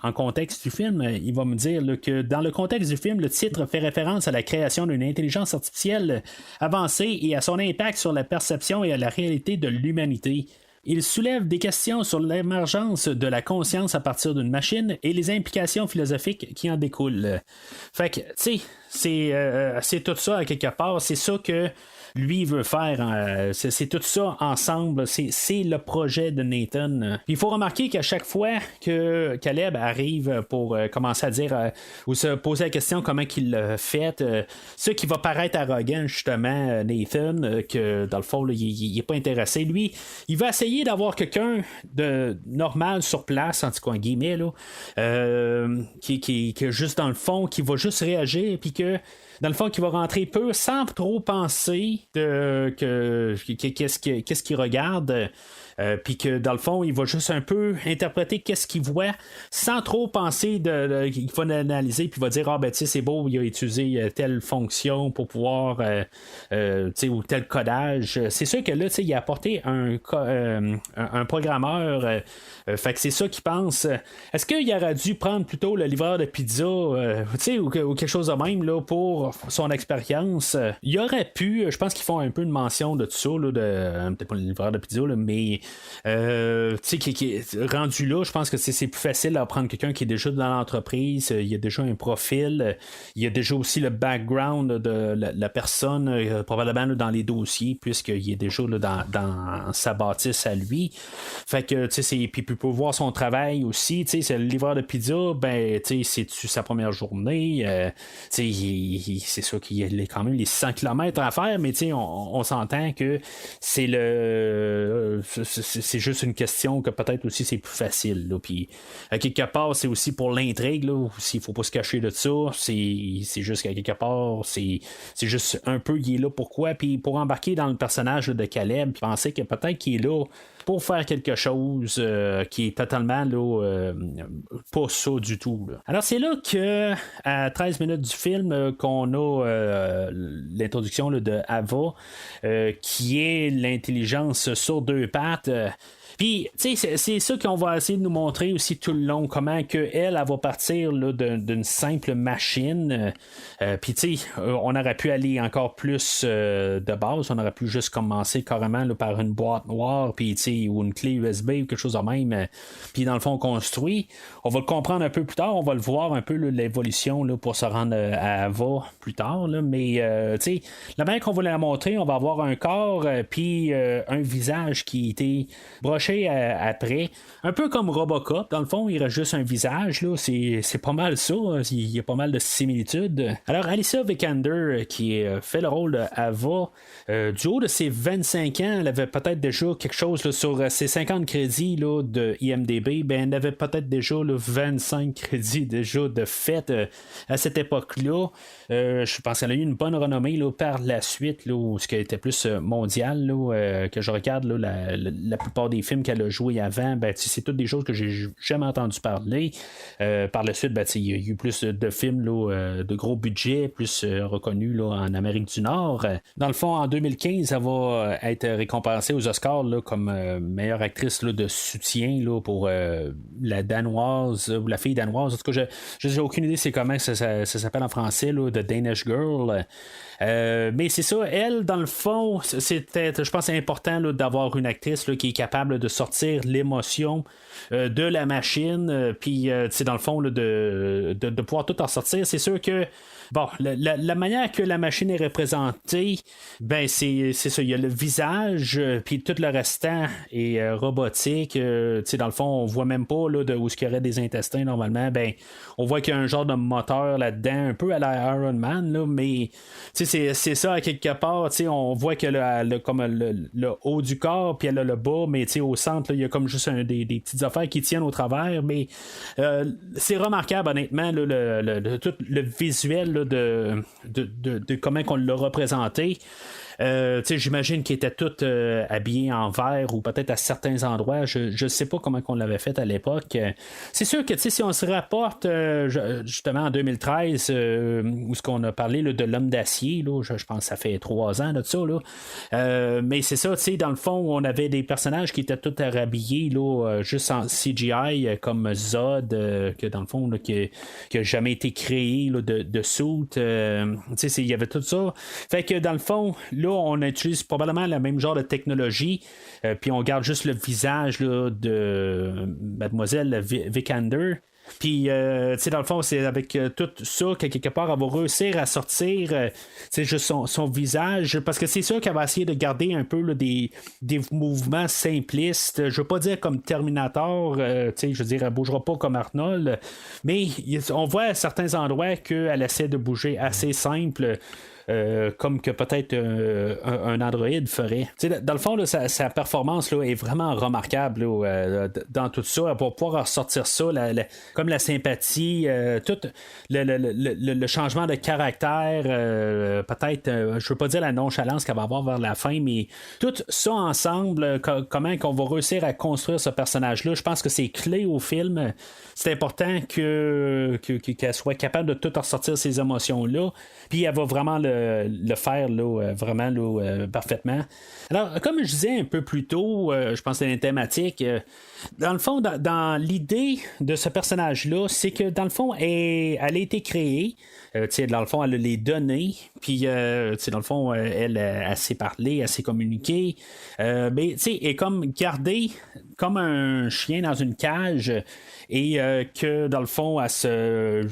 A: en contexte du film, il va me dire là, que dans le contexte du film, le titre fait référence à la création d'une intelligence artificielle avancée et à son impact sur la perception et à la réalité de l'humanité. Il soulève des questions sur l'émergence de la conscience à partir d'une machine et les implications philosophiques qui en découlent. Fait que, tu sais, c'est tout ça à quelque part. C'est ça que lui veut faire. C'est tout ça ensemble. C'est le projet de Nathan. Puis il faut remarquer qu'à chaque fois que Caleb arrive pour commencer à dire ou se poser la question comment il l'a fait, ce qui va paraître arrogant, justement, Nathan, que dans le fond, là, il n'est pas intéressé. Lui, il va essayer d'avoir quelqu'un de normal sur place, en tout cas en guillemets, là, qui juste dans le fond, qui va juste réagir, puis que dans le fond, qui va rentrer peu sans trop penser qu'est-ce qu'il regarde. Puis que dans le fond, il va juste un peu interpréter qu'est-ce qu'il voit sans trop penser qu'il va analyser puis il va dire tu sais c'est beau, il a utilisé telle fonction pour pouvoir tu sais ou tel codage. C'est sûr que là tu sais il a apporté un programmeur fait que c'est ça qu'il pense. Est-ce qu'il aurait dû prendre plutôt le livreur de pizza tu sais ou quelque chose de même là pour son expérience? Il aurait pu, je pense qu'ils font un peu une mention de tout ça là, peut-être pas le livreur de pizza là, mais tu sais qui est rendu là, je pense que c'est plus facile à prendre quelqu'un qui est déjà dans l'entreprise, il y a déjà un profil, il y a déjà aussi le background de la personne probablement là, dans les dossiers puisqu'il est déjà là, dans sa bâtisse à lui. Fait que tu sais puis pour voir son travail aussi, tu sais c'est le livreur de pizza, ben tu sais c'est sa première journée, tu sais c'est sûr qu'il y a quand même les 100 km à faire, mais tu sais on s'entend que c'est c'est juste une question que peut-être aussi c'est plus facile. Puis à quelque part, c'est aussi pour l'intrigue. Là, s'il faut pas se cacher de ça, c'est juste qu'à quelque part, c'est juste un peu il est là pourquoi. Puis pour embarquer dans le personnage là, de Caleb, puis penser que peut-être qu'il est là pour faire quelque chose qui est totalement là, pas ça du tout. Là. Alors c'est là que à 13 minutes du film qu'on a l'introduction là, de Ava qui est l'intelligence sur deux pattes. Puis, tu sais, c'est ça qu'on va essayer de nous montrer aussi tout le long, comment que elle va partir là, d'une simple machine. Puis, tu sais, on aurait pu aller encore plus de base, on aurait pu juste commencer carrément là, par une boîte noire, puis, tu sais, ou une clé USB ou quelque chose de même. Puis, dans le fond, on construit. On va le comprendre un peu plus tard, on va le voir un peu là, l'évolution là, pour se rendre à Ava plus tard. Là, mais, tu sais, la manière qu'on va la montrer, on va avoir un corps, puis un visage qui était broché après, un peu comme Robocop, dans le fond, il reste juste un visage, là, c'est pas mal ça, il y a pas mal de similitudes. Alors, Alicia Vikander, qui fait le rôle d'Ava, du haut de ses 25 ans, elle avait peut-être déjà quelque chose là, sur ses 50 crédits là, de IMDB, ben, elle avait peut-être déjà là, 25 crédits déjà de fait à cette époque-là. Je pense qu'elle a eu une bonne renommée là, par la suite, là, ce qui était plus mondial, là, que je regarde là, la plupart des films qu'elle a joué avant, ben, c'est toutes des choses que j'ai jamais entendu parler. Par la suite, ben, il y a eu plus de films là, de gros budget, plus reconnus là, en Amérique du Nord. Dans le fond, en 2015, elle va être récompensée aux Oscars là, comme meilleure actrice là, de soutien là, pour la danoise ou la fille danoise. En tout cas, je n'ai aucune idée c'est comment ça s'appelle en français, là, The Danish Girl. Mais c'est ça, elle, dans le fond, c'était, je pense, important là, d'avoir une actrice là, qui est capable de sortir l'émotion de la machine, puis, dans le fond, là, de pouvoir tout en sortir. C'est sûr que bon, la manière que la machine est représentée, ben c'est ça, il y a le visage, puis tout le restant est robotique. Dans le fond, on voit même pas là, où il y aurait des intestins normalement. Ben, on voit qu'il y a un genre de moteur là-dedans, un peu à la Iron Man, là, mais c'est ça à quelque part. On voit que comme le haut du corps, puis elle a le bas, mais au centre, il y a comme juste des petites affaires qui tiennent au travers. Mais c'est remarquable, honnêtement, là, tout le visuel là, de comment on l'a représenté. J'imagine qu'ils étaient tous habillés en vert ou peut-être à certains endroits. Je ne sais pas comment on l'avait fait à l'époque. C'est sûr que si on se rapporte justement en 2013 où ce qu'on a parlé là, de l'homme d'acier, là, je pense que ça fait 3 ans de ça. Là. Mais c'est ça, dans le fond, on avait des personnages qui étaient tous habillés là, juste en CGI comme Zod, que dans le fond, là, qui n'a jamais été créé là, de suit. Il y avait tout ça. Fait que dans le fond, là, on utilise probablement le même genre de technologie, puis on garde juste le visage là, de Mademoiselle Vikander. Puis, dans le fond, c'est avec tout ça que quelque part, elle va réussir à sortir juste son visage, parce que c'est sûr qu'elle va essayer de garder un peu là, des mouvements simplistes. Je veux pas dire comme Terminator, je veux dire, elle bougera pas comme Arnold, mais on voit à certains endroits qu'elle essaie de bouger assez simple. Comme que peut-être un Android ferait. Dans le fond, là, sa performance là, est vraiment remarquable là, dans tout ça. Pour pouvoir ressortir ça, comme la sympathie, tout le changement de caractère, peut-être, je veux pas dire la nonchalance qu'elle va avoir vers la fin, mais tout ça ensemble, comment qu'on va réussir à construire ce personnage-là, je pense que c'est clé au film. C'est important qu'elle soit capable de tout ressortir ces émotions-là, puis elle va vraiment le faire là, vraiment là, parfaitement. Alors, comme je disais un peu plus tôt, je pense que c'est une thématique. Dans le fond, dans l'idée de ce personnage-là, c'est que dans le fond, elle a été créée. Dans le fond, elle a les données. Puis, dans le fond, elle sait parler, elle sait communiquer. Mais, elle est comme gardée comme un chien dans une cage. Et que, dans le fond, elle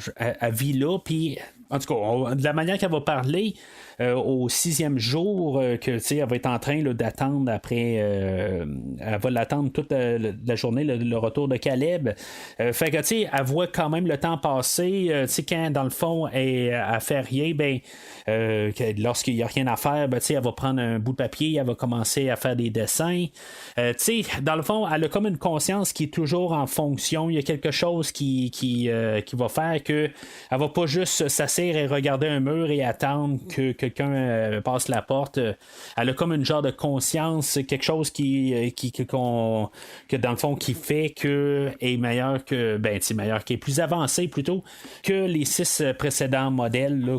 A: vit là. Puis, en tout cas, de la manière qu'elle va parler au 6e jour, que elle va être en train là, d'attendre après, elle va l'attendre toute la journée, le retour de Caleb. Fait que elle voit quand même le temps passer. Quand dans le fond elle fait rien, ben lorsqu'il n'y a rien à faire, ben, elle va prendre un bout de papier, elle va commencer à faire des dessins. Dans le fond, elle a comme une conscience qui est toujours en fonction. Il y a quelque chose qui va faire que elle va pas juste s'asseoir s'asseoir et regarder un mur et attendre que quelqu'un passe la porte. Elle a comme une genre de conscience, quelque chose que dans le fond qui fait que est meilleur que meilleur, qui est plus avancé plutôt que les 6 précédents modèles là,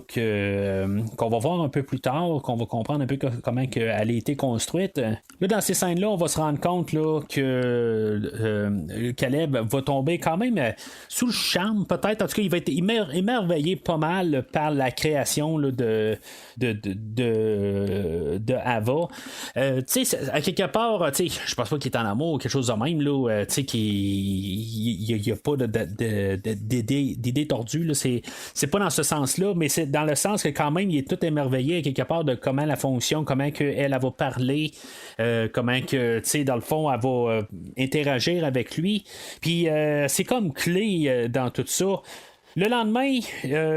A: qu'on va voir un peu plus tard, qu'on va comprendre un peu comment elle a été construite. Là, dans ces scènes-là, on va se rendre compte là, que Caleb va tomber quand même sous le charme, peut-être. En tout cas, il va être émerveillé pas mal par la création là, de Ava. Tu sais, à quelque part, tu sais, je pense pas qu'il est en amour ou quelque chose de même, là, tu sais, qu'il n'y a pas d'idée tordue, là, c'est pas dans ce sens-là, mais c'est dans le sens que quand même, il est tout émerveillé à quelque part de comment la fonction, comment que elle va parler, comment que, tu sais, dans le fond, elle va interagir avec lui, puis c'est comme clé dans tout ça. Le lendemain,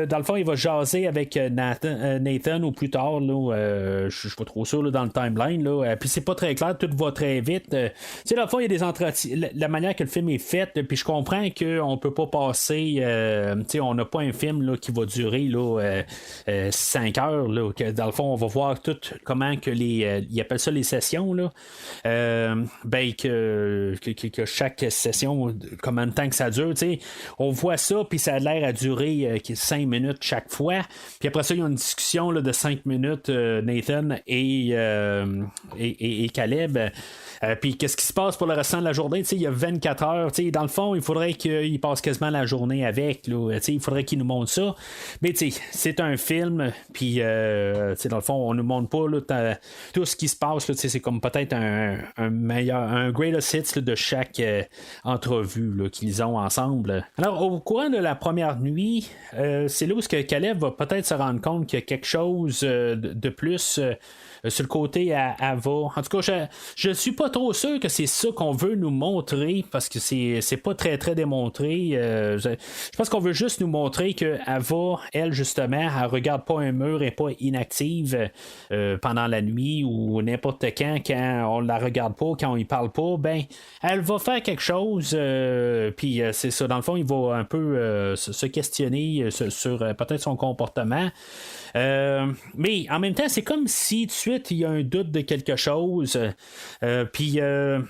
A: dans le fond, il va jaser avec Nathan ou plus tard. Je suis pas trop sûr là, dans le timeline. Puis c'est pas très clair, tout va très vite. Tu sais, dans le fond, il y a des entretiens. La manière que le film est fait, puis je comprends qu'on peut pas passer. Tu sais, on n'a pas un film là, qui va durer là, 5 heures. Là, que, dans le fond, on va voir tout comment que ils appellent ça les sessions. Là. Que chaque session, combien de temps que ça dure. Tu sais, on voit ça, puis ça a l'air à durer 5 minutes chaque fois. Puis après ça, il y a une discussion là, de 5 minutes, Nathan et Caleb. Puis qu'est-ce qui se passe pour le restant de la journée? T'sais, il y a 24 heures. T'sais, dans le fond, il faudrait qu'il passe quasiment la journée avec. Là, il faudrait qu'il nous montre ça. Mais c'est un film. Puis dans le fond, on nous montre pas là, tout ce qui se passe. Là, c'est comme peut-être un greatest hits là, de chaque entrevue là, qu'ils ont ensemble. Alors, au courant de la première nuit, c'est là où Caleb va peut-être se rendre compte qu'il y a quelque chose de plus sur le côté à Ava. En tout cas, je suis pas trop sûr que c'est ça qu'on veut nous montrer parce que c'est pas très très démontré. Je pense qu'on veut juste nous montrer que Ava, elle justement, elle regarde pas un mur et pas inactive pendant la nuit ou n'importe quand on la regarde pas, quand on y parle pas, ben elle va faire quelque chose. Puis c'est ça. Dans le fond, il va un peu se questionner sur peut-être son comportement. Mais en même temps, c'est comme si tout de suite il y a un doute de quelque chose. Puis il va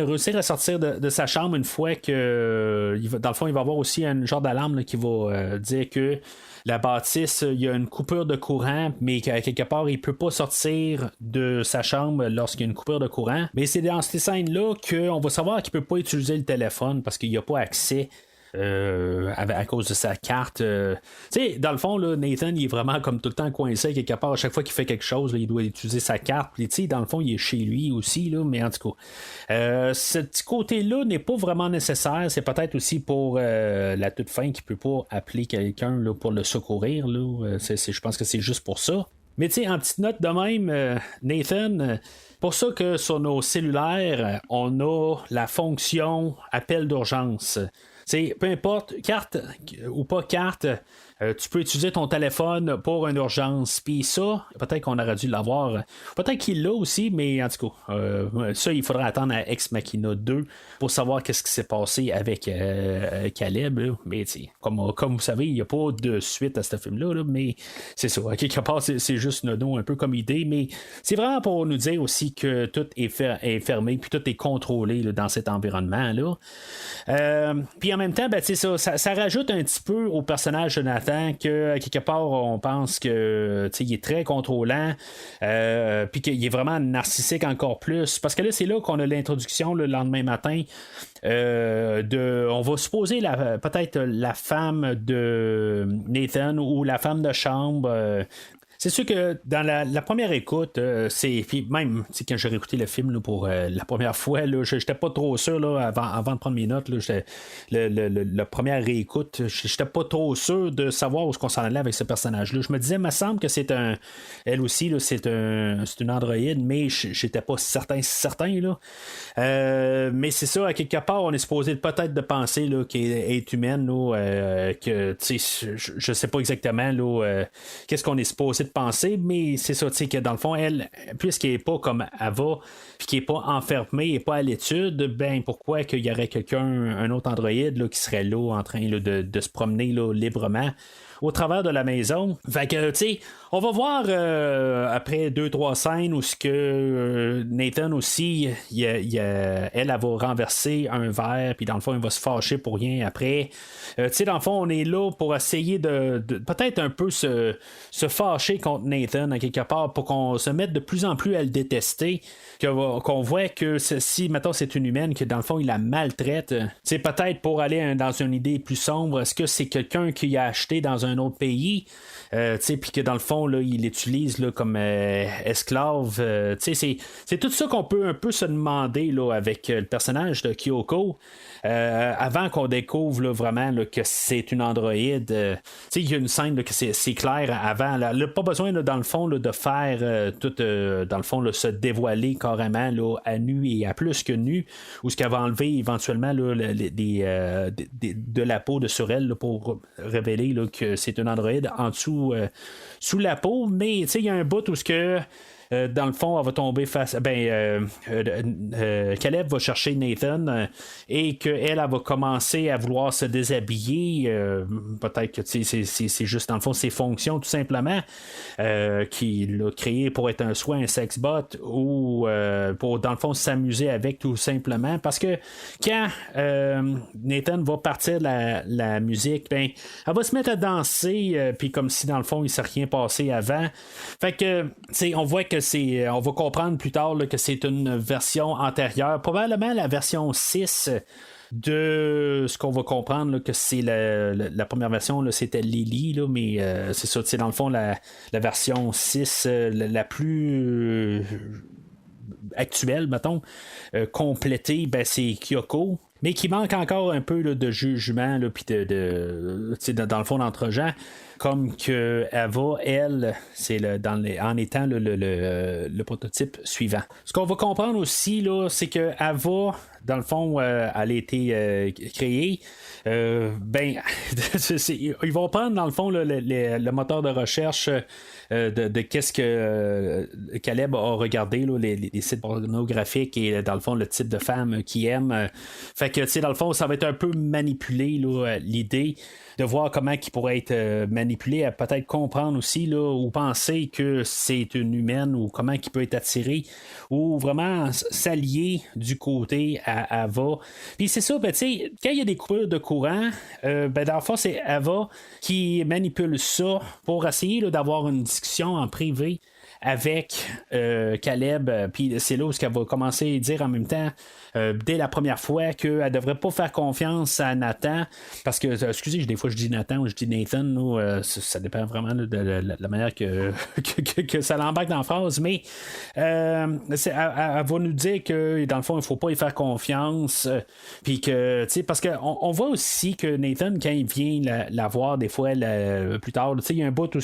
A: réussir à sortir de sa chambre une fois que dans le fond, il va avoir aussi un genre d'alarme là, qui va dire que la bâtisse, il y a une coupure de courant, mais qu'à quelque part, il peut pas sortir de sa chambre lorsqu'il y a une coupure de courant. Mais c'est dans ces scènes-là qu'on va savoir qu'il peut pas utiliser le téléphone parce qu'il n'y a pas accès. À cause de sa carte. Tu sais, dans le fond, là, Nathan, il est vraiment comme tout le temps coincé quelque part. À chaque fois qu'il fait quelque chose, là, il doit utiliser sa carte. Puis, tu sais, dans le fond, il est chez lui aussi, là, mais en tout cas, ce petit côté-là n'est pas vraiment nécessaire. C'est peut-être aussi pour la toute fin qu'il peut pas appeler quelqu'un là, pour le secourir. Là. Je pense que c'est juste pour ça. Mais tu sais, en petite note de même, Nathan, pour ça que sur nos cellulaires, on a la fonction appel d'urgence. C'est peu importe, carte ou pas carte, tu peux utiliser ton téléphone pour une urgence. Puis ça, peut-être qu'on aurait dû l'avoir. Peut-être qu'il l'a aussi, mais en tout cas, ça, il faudra attendre à Ex Machina 2 pour savoir qu'est-ce qui s'est passé avec Caleb. Là. Mais comme vous savez, il n'y a pas de suite à ce film-là, là, mais c'est ça. À quelque part, c'est juste un peu comme idée, mais c'est vraiment pour nous dire aussi que tout est fermé, puis tout est contrôlé là, dans cet environnement-là. Puis en même temps, ben, ça rajoute un petit peu au personnage de Nathan que quelque part on pense que il est très contrôlant, puis qu'il est vraiment narcissique encore plus, parce que là c'est là qu'on a l'introduction le lendemain matin on va supposer peut-être la femme de Nathan ou la femme de chambre. C'est sûr que dans la première écoute, puis même quand j'ai réécouté le film là, pour la première fois, je n'étais pas trop sûr là, avant de prendre mes notes. Là, la première réécoute, j'étais pas trop sûr de savoir où est-ce qu'on s'en allait avec ce personnage-là. Je me disais, il me semble que elle aussi, là, c'est une androïde, mais j'étais pas certain. Là. Mais c'est ça, à quelque part, on est supposé peut-être de penser là, qu'elle est humaine, là, que je sais pas exactement là, qu'est-ce qu'on est supposé de penser, mais c'est ça, tu sais, que dans le fond, elle, puisqu'elle n'est pas comme Ava, puis qu'elle n'est pas enfermée et pas à l'étude, ben pourquoi qu'il y aurait un autre androïde là, qui serait là en train là, de se promener là, librement au travers de la maison. Fait que, tu sais, on va voir après 2-3 scènes où ce que Nathan aussi, elle va renverser un verre, puis dans le fond, il va se fâcher pour rien après. Tu sais, dans le fond, on est là pour essayer de peut-être un peu se fâcher contre Nathan à quelque part pour qu'on se mette de plus en plus à le détester, qu'on voit que si, mettons, c'est une humaine, que dans le fond, il la maltraite, c'est peut-être pour aller dans une idée plus sombre. Est-ce que c'est quelqu'un qui a acheté dans un autre pays, puis que dans le fond, là, il l'utilise là, comme esclave. C'est tout ça qu'on peut un peu se demander là, avec le personnage de Kyoko. Avant qu'on découvre là, vraiment là, que c'est une androïde. Il y a une scène là, que c'est clair avant. Là, pas besoin là, dans le fond là, de faire tout dans le fond là, se dévoiler carrément là, à nu et à plus que nu, ou ce qu'elle va enlever éventuellement là, de la peau de sur elle là, pour révéler là, que c'est une androïde en dessous sous la peau. Mais il y a un bout où ce que dans le fond, elle va tomber face. Caleb va chercher Nathan et qu'elle va commencer à vouloir se déshabiller. Peut-être que c'est juste, dans le fond, ses fonctions, tout simplement, qu'il a créé pour être soit un sex bot ou pour, dans le fond, s'amuser avec, tout simplement. Parce que quand Nathan va partir de la musique, elle va se mettre à danser, puis comme si, dans le fond, il ne s'est rien passé avant. Fait que, on voit que on va comprendre plus tard là, que c'est une version antérieure, probablement la version 6 de ce qu'on va comprendre là, que c'est la première version là, c'était Lily là, mais c'est ça, dans le fond la version 6 la plus actuelle, mettons, complétée, c'est Kyoko, mais qui manque encore un peu là, de jugement, puis dans le fond d'entre-gens, comme que Ava, elle, c'est en étant le prototype suivant. Ce qu'on va comprendre aussi, là, c'est que Ava, dans le fond, elle a été créée. Ils vont prendre, dans le fond, le moteur de recherche de qu'est-ce que Caleb a regardé, là, les sites pornographiques et, dans le fond, le type de femme qu'il aime. Fait que, dans le fond, ça va être un peu manipulé, là, l'idée de voir comment il pourrait être manipulé, à peut-être comprendre aussi là, ou penser que c'est une humaine, ou comment il peut être attiré, ou vraiment s'allier du côté à Ava. Puis c'est ça, quand il y a des coupures de courant, dans le fond, c'est Ava qui manipule ça pour essayer là, d'avoir une discussion en privé avec Caleb, puis c'est là où elle va commencer à dire en même temps, dès la première fois, qu'elle ne devrait pas faire confiance à Nathan, parce que, excusez, des fois je dis Nathan ou je dis Nathan, ça dépend vraiment là, de la manière que ça l'embarque dans la phrase, mais elle va nous dire que dans le fond, il ne faut pas y faire confiance, puis que, parce qu'on voit aussi que Nathan, quand il vient la voir des fois plus tard, il y a un bout où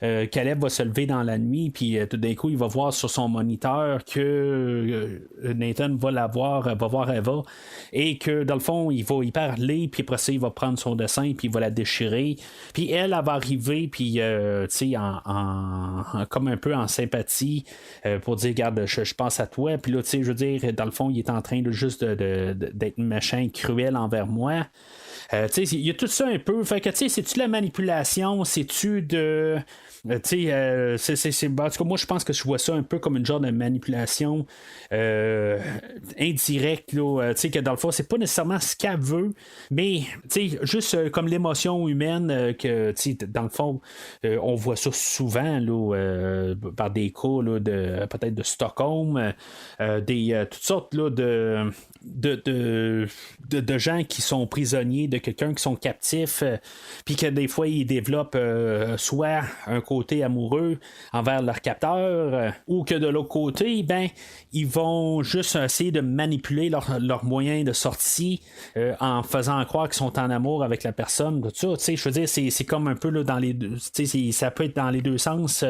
A: Caleb va se lever dans la nuit, puis tout d'un coup, il va voir sur son moniteur que Nathan va voir Eva, et que dans le fond, il va y parler, puis après ça, il va prendre son dessin, puis il va la déchirer. Puis elle va arriver, puis comme un peu en sympathie, pour dire, regarde, je pense à toi. Puis là, je veux dire, dans le fond, il est en train juste d'être méchant, cruel envers moi. Il y a tout ça un peu. Fait que, c'est-tu de la manipulation? C'est-tu de... en tout cas, moi je pense que je vois ça un peu comme une genre de manipulation indirecte là, que dans le fond c'est pas nécessairement ce qu'elle veut, mais juste comme l'émotion humaine, que dans le fond on voit ça souvent là, par des cas là, peut-être de Stockholm, toutes sortes là, de gens qui sont prisonniers de quelqu'un, qui sont captifs, puis que des fois ils développent soit un côté amoureux envers leur capteur, ou que de l'autre côté, ils vont juste essayer de manipuler leur moyen de sortie en faisant croire qu'ils sont en amour avec la personne, tout ça. Je veux dire, c'est comme un peu là, dans les deux, ça peut être dans les deux sens.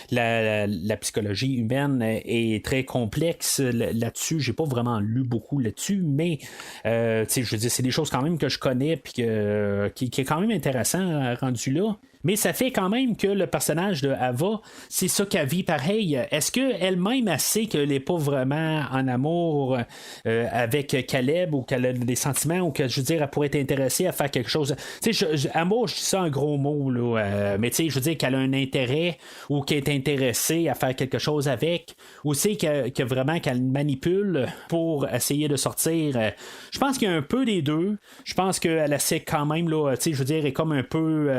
A: La psychologie humaine est très complexe là-dessus. J'ai pas vraiment lu beaucoup là-dessus, mais je veux dire, c'est des choses quand même que je connais, puis qui est quand même intéressant rendu là. mais ça fait quand même que le personnage de Ava, c'est ça qu'elle vit pareil. Est-ce qu'elle-même, elle sait qu'elle n'est pas vraiment en amour avec Caleb, ou qu'elle a des sentiments, ou que, je veux dire, elle pourrait être intéressée à faire quelque chose? Tu sais, amour, je dis ça en gros mots, là, mais tu sais, je veux dire qu'elle a un intérêt, ou qu'elle est intéressée à faire quelque chose avec, ou c'est que vraiment qu'elle manipule pour essayer de sortir. Je pense qu'il y a un peu des deux. Je pense qu'elle essaie quand même, là, tu sais, je veux dire, elle est comme un peu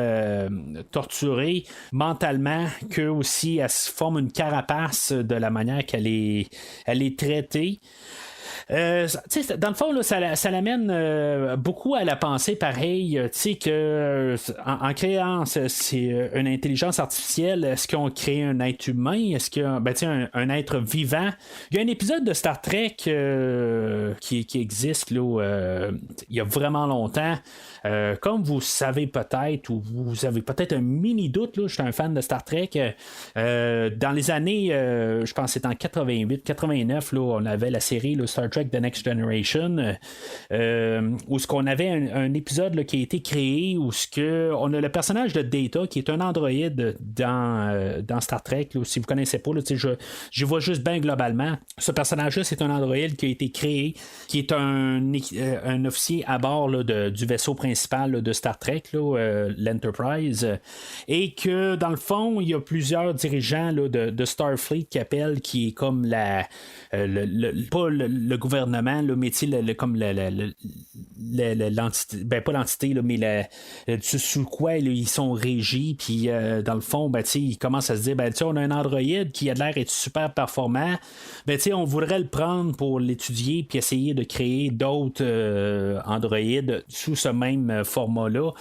A: torturée mentalement, que aussi elle se forme une carapace de la manière elle est traitée. Dans le fond, là, ça l'amène beaucoup à la pensée pareil, que en créant une intelligence artificielle, est-ce qu'on crée un être humain? Est-ce qu'il y a un être vivant? Il y a un épisode de Star Trek qui existe là, il y a vraiment longtemps. Comme vous savez peut-être, ou vous avez peut-être un mini doute, là, je suis un fan de Star Trek. Dans les années, je pense que c'est en 88-89, là, on avait la série là, Star Trek The Next Generation, où ce qu'on avait un épisode là, qui a été créé, où on a le personnage de Data qui est un androïde dans Star Trek. Là, si vous ne connaissez pas, là, je vois juste bien globalement. Ce personnage-là, c'est un androïde qui a été créé, qui est un officier à bord là, du vaisseau principal là, de Star Trek, là, l'Enterprise, et que dans le fond, il y a plusieurs dirigeants là, de Starfleet qui appellent, qui est comme pas le gouvernement, là, mais comme l'entité, pas l'entité, là, mais sous quoi là, ils sont régis, puis dans le fond, ils commencent à se dire, on a un androïde qui a l'air d'être super performant, on voudrait le prendre pour l'étudier, puis essayer de créer d'autres androïdes sous ce même format-là.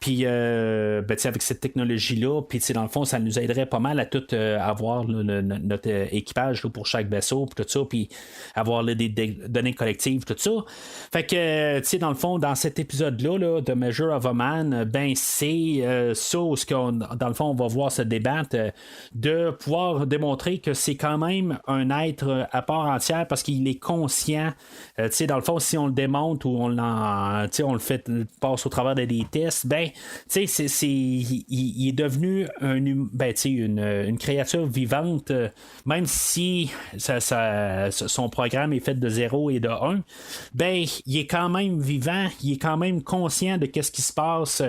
A: Puis, avec cette technologie-là, puis dans le fond, ça nous aiderait pas mal à tout avoir notre équipage là, pour chaque vaisseau, puis tout ça, puis avoir là, des données collectives, tout ça. Fait que, dans le fond, dans cet épisode-là, là, de Measure of a Man, c'est ça où, dans le fond, on va voir se débattre, de pouvoir démontrer que c'est quand même un être à part entière, parce qu'il est conscient. Dans le fond, si on le démonte ou on le fait passe au travers de des tests, il est devenu une créature vivante, même si son programme est fait de 0 et de 1, il est quand même vivant, il est quand même conscient de qu'est-ce qui se passe.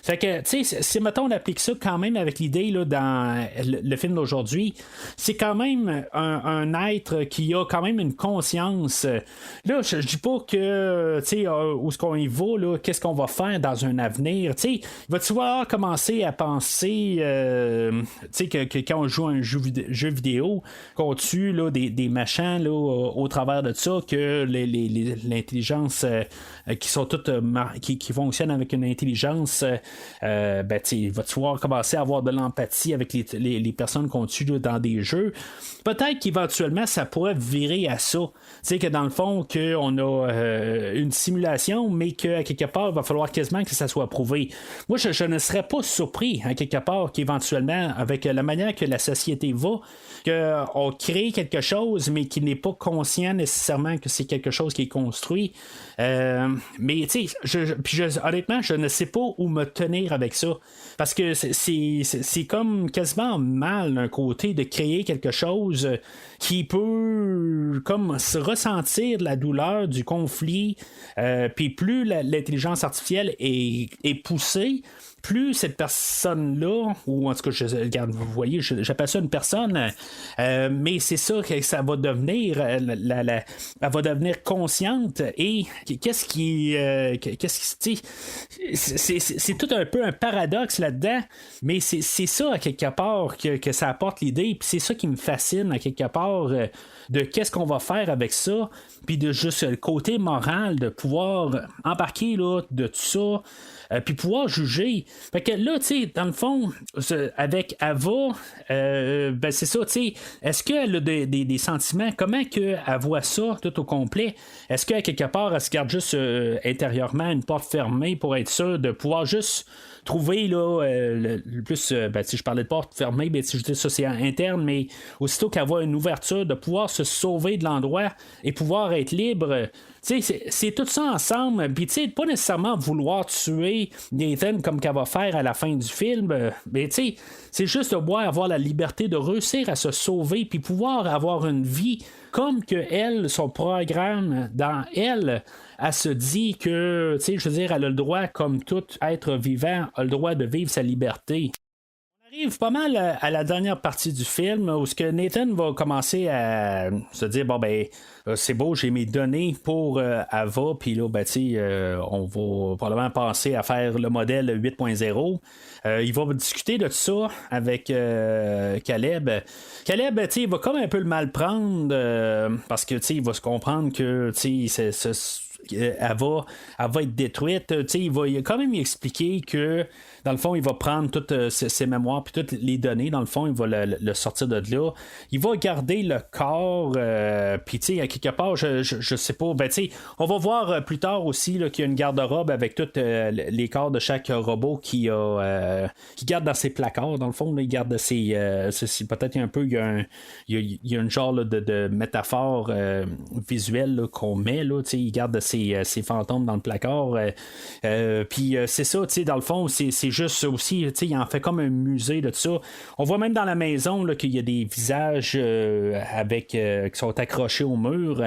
A: Fait que, si mettons on applique ça quand même avec l'idée là, dans le film d'aujourd'hui, c'est quand même un être qui a quand même une conscience. Là, je dis pas que où est-ce qu'on y va, là, qu'est-ce qu'on va faire dans un avenir. Il va-tu voir commencer à penser que quand on joue un jeu vidéo, qu'on tue là, des machins là, au travers de ça, que l'intelligence qui sont toutes qui fonctionnent avec une intelligence, va-tu voir commencer à avoir de l'empathie avec les personnes qu'on tue là, dans des jeux. Peut-être qu'éventuellement ça pourrait virer à ça. Que dans le fond, qu'on a une simulation, mais qu'à quelque part, il va falloir quasiment que ça soit prouvé. Moi, je ne serais pas surpris, à quelque part, qu'éventuellement, avec la manière que la société va, qu'on crée quelque chose, mais qui n'est pas conscient nécessairement que c'est quelque chose qui est construit. Mais, honnêtement, je ne sais pas où me tenir avec ça. Parce que c'est comme quasiment mal d'un côté de créer quelque chose qui peut comme se ressentir la douleur du conflit, puis plus l'intelligence artificielle est poussée, plus cette personne-là, ou en tout cas, regarde, vous voyez, j'appelle ça une personne, mais c'est ça que ça va devenir, elle va devenir consciente, et c'est tout un peu un paradoxe là-dedans, mais c'est ça, à quelque part, que ça apporte l'idée, puis c'est ça qui me fascine, à quelque part, de qu'est-ce qu'on va faire avec ça, puis de juste le côté moral, de pouvoir embarquer là, de tout ça, puis pouvoir juger. Fait que là, tu sais, dans le fond, avec Ava, c'est ça, tu sais, est-ce qu'elle a des sentiments? Comment qu'elle voit ça tout au complet? Est-ce qu'à quelque part, elle se garde juste intérieurement une porte fermée pour être sûre de pouvoir juste trouver là, le plus, si je parlais de porte fermée, si je dis ça c'est interne, mais aussitôt qu'elle voit une ouverture, de pouvoir se sauver de l'endroit et pouvoir être libre. c'est tout ça ensemble. Puis, pas nécessairement vouloir tuer Nathan comme qu'elle va faire à la fin du film. Mais, c'est juste de pouvoir avoir la liberté de réussir à se sauver, puis pouvoir avoir une vie comme que elle, son programme dans elle se dit que, je veux dire, elle a le droit, comme tout être vivant, a le droit de vivre sa liberté. On arrive pas mal à la dernière partie du film où ce que Nathan va commencer à se dire bon ben c'est beau, j'ai mes données pour Ava, puis là on va probablement penser à faire le modèle 8.0. Il va discuter de ça avec Caleb. Caleb, il va comme un peu le mal prendre parce que il va se comprendre que elle va être détruite. Il va quand même expliquer que dans le fond, il va prendre toutes ses mémoires puis toutes les données. Dans le fond, il va le sortir de là. Il va garder le corps. Puis, à quelque part, je sais pas. On va voir plus tard aussi là, qu'il y a une garde-robe avec tous les corps de chaque robot qui garde dans ses placards. Dans le fond, là, il garde c'est peut-être un peu. Il y a une genre là, de métaphore visuelle là, qu'on met. Là, il garde ses fantômes dans le placard. Puis, c'est ça. Dans le fond, c'est juste aussi, il en fait comme un musée de ça. On voit même dans la maison là, qu'il y a des visages qui sont accrochés au mur.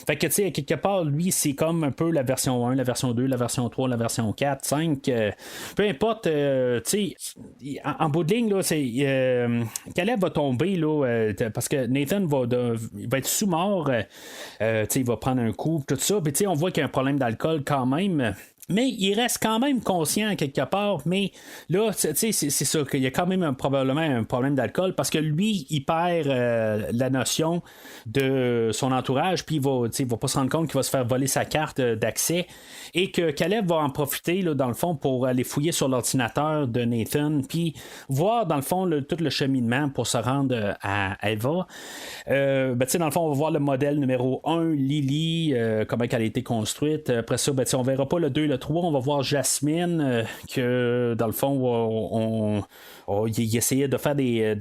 A: Fait que, à quelque part, lui, c'est comme un peu la version 1, la version 2, la version 3, la version 4, 5. Peu importe, en bout de ligne, là, Caleb va tomber, là, parce que Nathan va être sous-mort. Il va prendre un coup, tout ça. Puis, on voit qu'il y a un problème d'alcool quand même. Mais il reste quand même conscient quelque part. Mais là, c'est ça qu'il y a quand même probablement un problème d'alcool parce que lui, il perd la notion de son entourage, puis il va pas se rendre compte qu'il va se faire voler sa carte d'accès et que Caleb va en profiter, là, dans le fond, pour aller fouiller sur l'ordinateur de Nathan, puis voir, dans le fond, tout le cheminement pour se rendre à Eva. Dans le fond, on va voir le modèle numéro 1, Lily, comment elle a été construite. Après ça, on verra pas le 2, le 3, on va voir Jasmine, que dans le fond, il essayait de faire des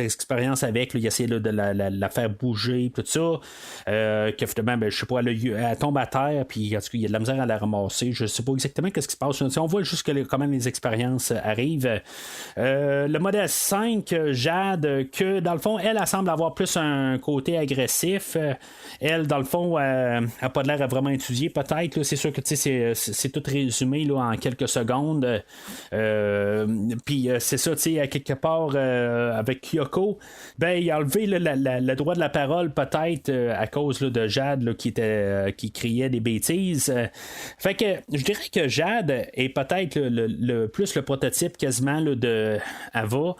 A: expériences avec, là, il essayait là, de la faire bouger, tout ça. Que finalement, je sais pas, elle tombe à terre, puis en tout cas, il y a de la misère à la ramasser. Je sais pas exactement ce qui se passe. On voit juste comment les expériences arrivent. Le modèle 5, Jade, que dans le fond, elle semble avoir plus un côté agressif. Elle, dans le fond, elle n'a pas l'air à vraiment étudier, peut-être. Là. C'est sûr que c'est tout résumé là, en quelques secondes. Puis c'est ça, à quelque part, avec Kyoko, il a enlevé le droit de la parole, peut-être, à cause là, de Jade là, qui criait des bêtises. Fait que je dirais que Jade est peut-être plus le prototype quasiment là, de Ava.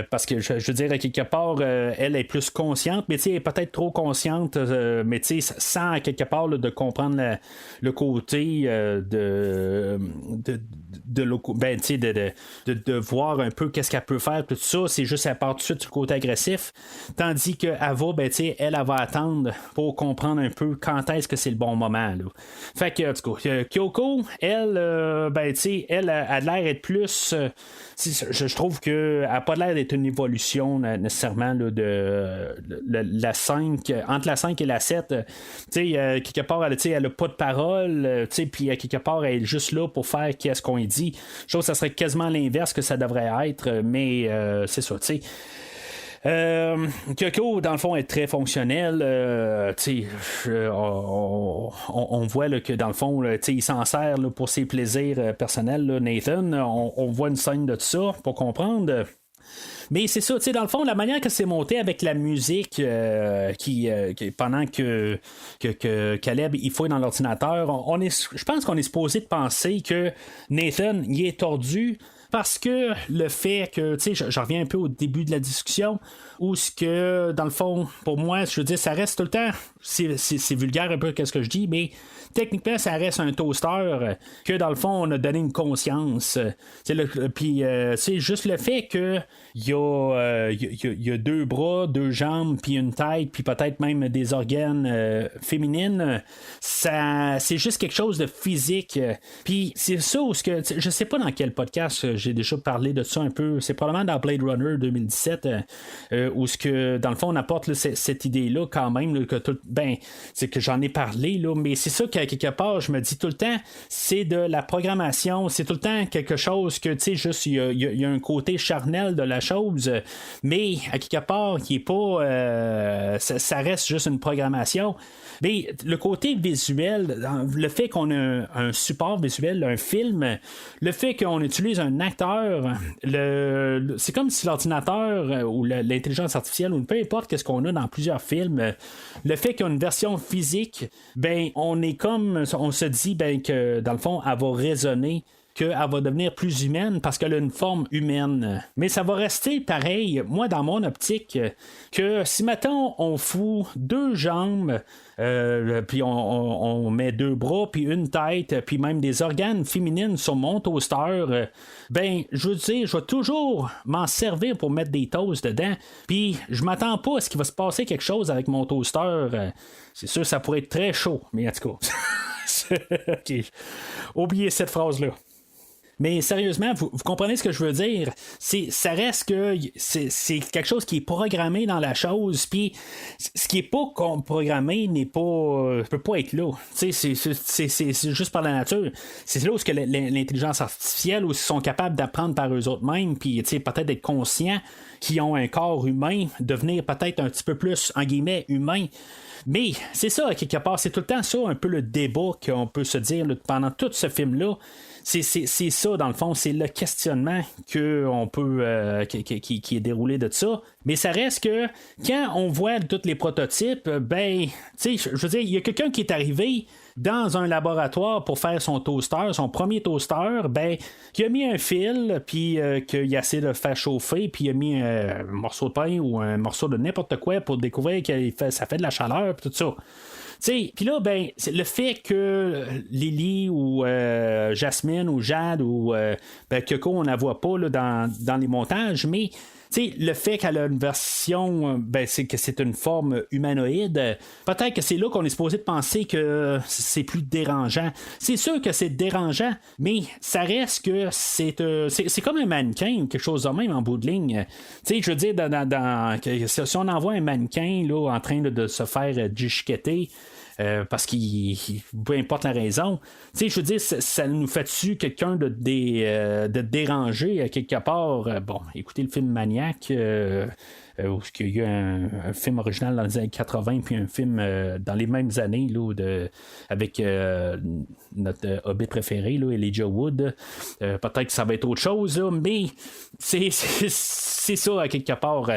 A: Parce que je veux dire, à quelque part, elle est plus consciente, mais elle est peut-être trop consciente, mais sans à quelque part là, de comprendre le côté de voir un peu qu'est-ce qu'elle peut faire, tout ça. C'est juste elle part tout de suite du côté agressif. Tandis que Ava, elle va attendre pour comprendre un peu quand est-ce que c'est le bon moment. Là. Fait que, en tout cas, Kyoko, elle, elle a l'air d'être plus. Je trouve qu'elle n'a pas l'air d'être une évolution nécessairement là, de la 5, entre la 5 et la 7. Quelque part, elle n'a pas de parole, puis quelque part, elle est juste là pour faire qu'est-ce qu'on dit. Je trouve que ça serait quasiment l'inverse que ça devrait être, mais c'est ça, tu sais. Kyoko, dans le fond, est très fonctionnel. On voit là, que dans le fond, là, il s'en sert là, pour ses plaisirs personnels. Là, Nathan, on voit une scène de ça pour comprendre. Mais c'est ça, dans le fond, la manière que c'est monté avec la musique qui pendant que Caleb il fouille dans l'ordinateur, je pense qu'on est supposé de penser que Nathan il est tordu. Parce que le fait que, je reviens un peu au début de la discussion, où ce que, dans le fond, pour moi, je veux dire, ça reste tout le temps, c'est vulgaire un peu qu'est-ce que je dis, mais techniquement, ça reste un toaster que, dans le fond, on a donné une conscience. Puis, c'est juste le fait que il y a 2 bras, 2 jambes, puis une tête, puis peut-être même des organes féminines, c'est juste quelque chose de physique. Puis, c'est ça où je sais pas dans quel podcast j'ai déjà parlé de ça un peu. C'est probablement dans Blade Runner 2017 où ce que dans le fond on apporte là, cette idée-là quand même là, que tout, ben c'est que j'en ai parlé là, mais c'est ça qu'à quelque part je me dis tout le temps, c'est de la programmation, c'est tout le temps quelque chose que tu sais juste il y a un côté charnel de la chose, mais à quelque part qui est pas ça reste juste une programmation. Mais le côté visuel, le fait qu'on a un support visuel, un film, le fait qu'on utilise un acteur, c'est comme si l'ordinateur ou l'intelligence artificielle ou peu importe qu'est-ce qu'on a dans plusieurs films, le fait qu'il y a une version physique, ben on est comme, on se dit ben que dans le fond, elle va résonner, qu'elle va devenir plus humaine parce qu'elle a une forme humaine. Mais ça va rester pareil, moi, dans mon optique, que si, mettons, on fout 2 jambes, puis on met 2 bras, puis une tête, puis même des organes féminines sur mon toaster, ben, je veux dire, je vais toujours m'en servir pour mettre des toasts dedans, puis je m'attends pas à ce qu'il va se passer quelque chose avec mon toaster. C'est sûr, ça pourrait être très chaud, mais en tout cas... OK. Oubliez cette phrase-là. Mais sérieusement, vous comprenez ce que je veux dire? Ça reste que c'est quelque chose qui est programmé dans la chose, puis ce qui est pas programmé n'est pas peut pas être là. C'est juste par la nature. C'est là où l'intelligence artificielle où ils sont capables d'apprendre par eux autres mêmes, puis peut-être d'être conscients qu'ils ont un corps humain, devenir peut-être un petit peu plus, en guillemets, humain. Mais c'est ça, à quelque part, c'est tout le temps ça, un peu le débat qu'on peut se dire là, pendant tout ce film-là. C'est ça, dans le fond, c'est le questionnement qu'on peut qui est déroulé de ça. Mais ça reste que quand on voit tous les prototypes, ben, tu sais, je veux dire, il y a quelqu'un qui est arrivé dans un laboratoire pour faire son toaster, son premier toaster, ben, qui a mis un fil, puis qu'il a essayé de le faire chauffer, puis il a mis un morceau de pain ou un morceau de n'importe quoi pour découvrir que ça fait de la chaleur, puis tout ça. Puis là, ben, c'est le fait que Lily ou Jasmine ou Jade ou Kyoko, on ne la voit pas là, dans les montages, mais le fait qu'elle a une version, ben, c'est que c'est une forme humanoïde, peut-être que c'est là qu'on est supposé de penser que c'est plus dérangeant. C'est sûr que c'est dérangeant, mais ça reste que c'est comme un mannequin ou quelque chose de même en bout de ligne. Je veux dire, si on envoie un mannequin là, en train de se faire disqueter, parce qu'il peu importe la raison, je veux dire, ça nous fait-tu quelqu'un de déranger quelque part? Bon, écoutez le film Maniac, où il y a eu un film original dans les années 80 puis un film dans les mêmes années là, avec notre Hobbit préféré, là, Elijah Wood. Peut-être que ça va être autre chose, là, mais c'est ça à quelque part.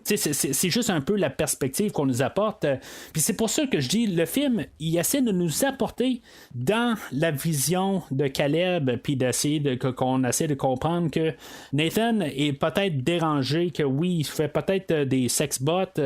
A: C'est juste un peu la perspective qu'on nous apporte. Puis c'est pour ça que je dis, le film, il essaie de nous apporter dans la vision de Caleb, puis d'essayer qu'on essaie de comprendre que Nathan est peut-être dérangé, que oui, il fait peut-être des sex-bots,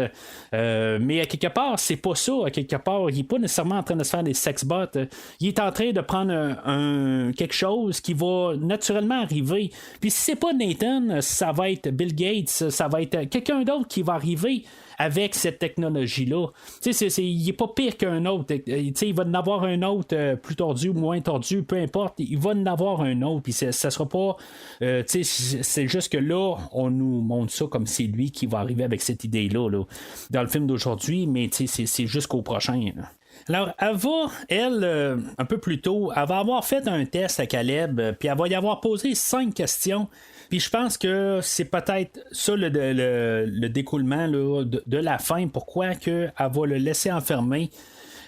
A: mais à quelque part, c'est pas ça. À quelque part, il n'est pas nécessairement en train de se faire des sex-bots. Il est en train de prendre quelque chose qui va naturellement arriver. Puis si c'est pas Nathan, ça va être Bill Gates, ça va être quelqu'un d'autre qui va arriver avec cette technologie-là. Il n'est pas pire qu'un autre. Il va en avoir un autre plus tordu ou moins tordu, peu importe. Il va en avoir un autre. Puis ça sera pas... c'est juste que là, on nous montre ça comme c'est lui qui va arriver avec cette idée-là là, dans le film d'aujourd'hui, mais c'est jusqu'au prochain. Là. Alors, elle va, elle, un peu plus tôt, elle va avoir fait un test à Caleb, puis elle va y avoir posé 5 questions. Puis je pense que c'est peut-être ça le découlement là, de la fin. Pourquoi qu'elle va le laisser enfermer?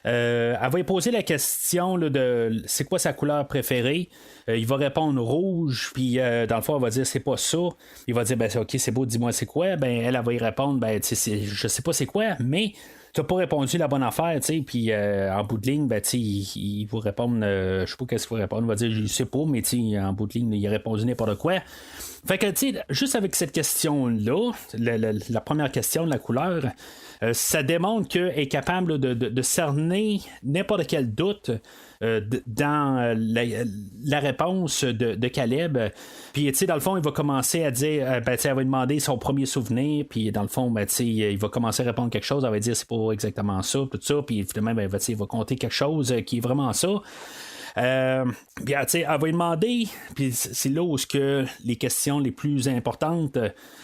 A: Elle va lui poser la question là, de c'est quoi sa couleur préférée. Il va répondre rouge, puis dans le fond, elle va dire c'est pas ça. Il va dire ben ok, c'est beau, dis-moi c'est quoi. Ben elle va y répondre ben je sais pas c'est quoi, mais t'as pas répondu la bonne affaire, tu sais, puis en bout de ligne, ben, il va répondre, je sais pas qu'est-ce qu'il va répondre, il va dire, je sais pas, mais en bout de ligne, il a répondu n'importe quoi. Fait que, tu sais, juste avec cette question-là, la première question de la couleur, ça démontre qu'elle est capable de cerner n'importe quel doute dans la réponse de Caleb. Puis, tu sais, dans le fond, il va commencer à dire, elle va lui demander son premier souvenir, puis dans le fond, ben, tu sais, il va commencer à répondre quelque chose, elle va dire c'est pas exactement ça, tout ça, puis finalement, ben, il va compter quelque chose qui est vraiment ça. Puis, elle va lui demander, puis c'est là où que les questions les plus importantes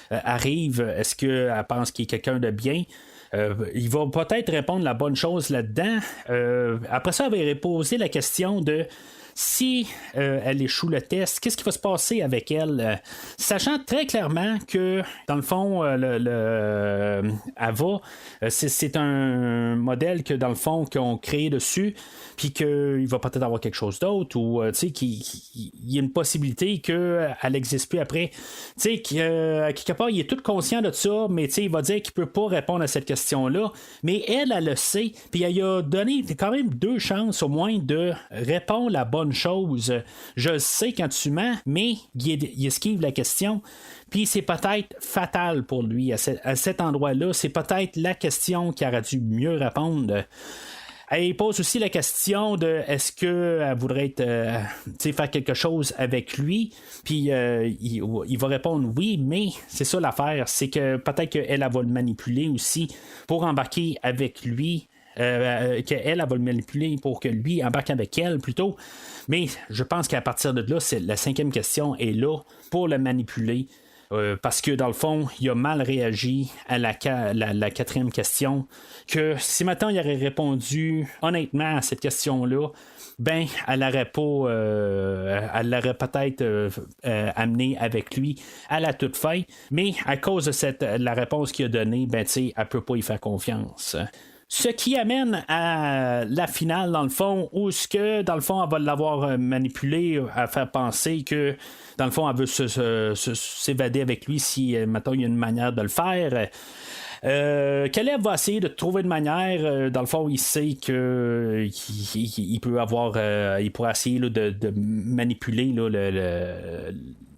A: arrivent. Est-ce qu'elle pense qu'il est quelqu'un de bien? Il va peut-être répondre la bonne chose là-dedans. Après ça, elle va poser la question de si elle échoue le test, qu'est-ce qui va se passer avec elle? Sachant très clairement que, dans le fond, Ava, c'est un modèle que, dans le fond, qu'on crée dessus, puis qu'il va peut-être avoir quelque chose d'autre, ou qu'il y a une possibilité qu'elle n'existe plus après. Quelque part, il est tout conscient de ça, mais il va dire qu'il ne peut pas répondre à cette question-là. Mais elle le sait, puis elle a donné quand même 2 chances au moins de répondre la bonne chose. Je le sais quand tu mens, mais il esquive la question. Puis c'est peut-être fatal pour lui à cet endroit-là. C'est peut-être la question qui aurait dû mieux répondre. Elle pose aussi la question de est-ce qu'elle voudrait faire quelque chose avec lui, puis il va répondre oui, mais c'est ça l'affaire, c'est que peut-être qu'elle va le manipuler aussi pour embarquer avec lui. Qu'elle va le manipuler pour que lui embarque avec elle plutôt. Mais je pense qu'à partir de là, la 5e question est là pour le manipuler. Parce que dans le fond, il a mal réagi à la 4e question. Que si maintenant il aurait répondu honnêtement à cette question-là, ben elle l'aurait pas, elle l'aurait peut-être amené avec lui à la toute fin. Mais à cause de la réponse qu'il a donnée, ben elle peut pas y faire confiance. Ce qui amène à la finale, dans le fond, où ce que, dans le fond, elle va l'avoir manipulé à faire penser que, dans le fond, elle veut s'évader avec lui si, mettons, il y a une manière de le faire. Caleb va essayer de trouver une manière. Dans le fond, il sait que il peut avoir, il pourrait essayer là, de manipuler là,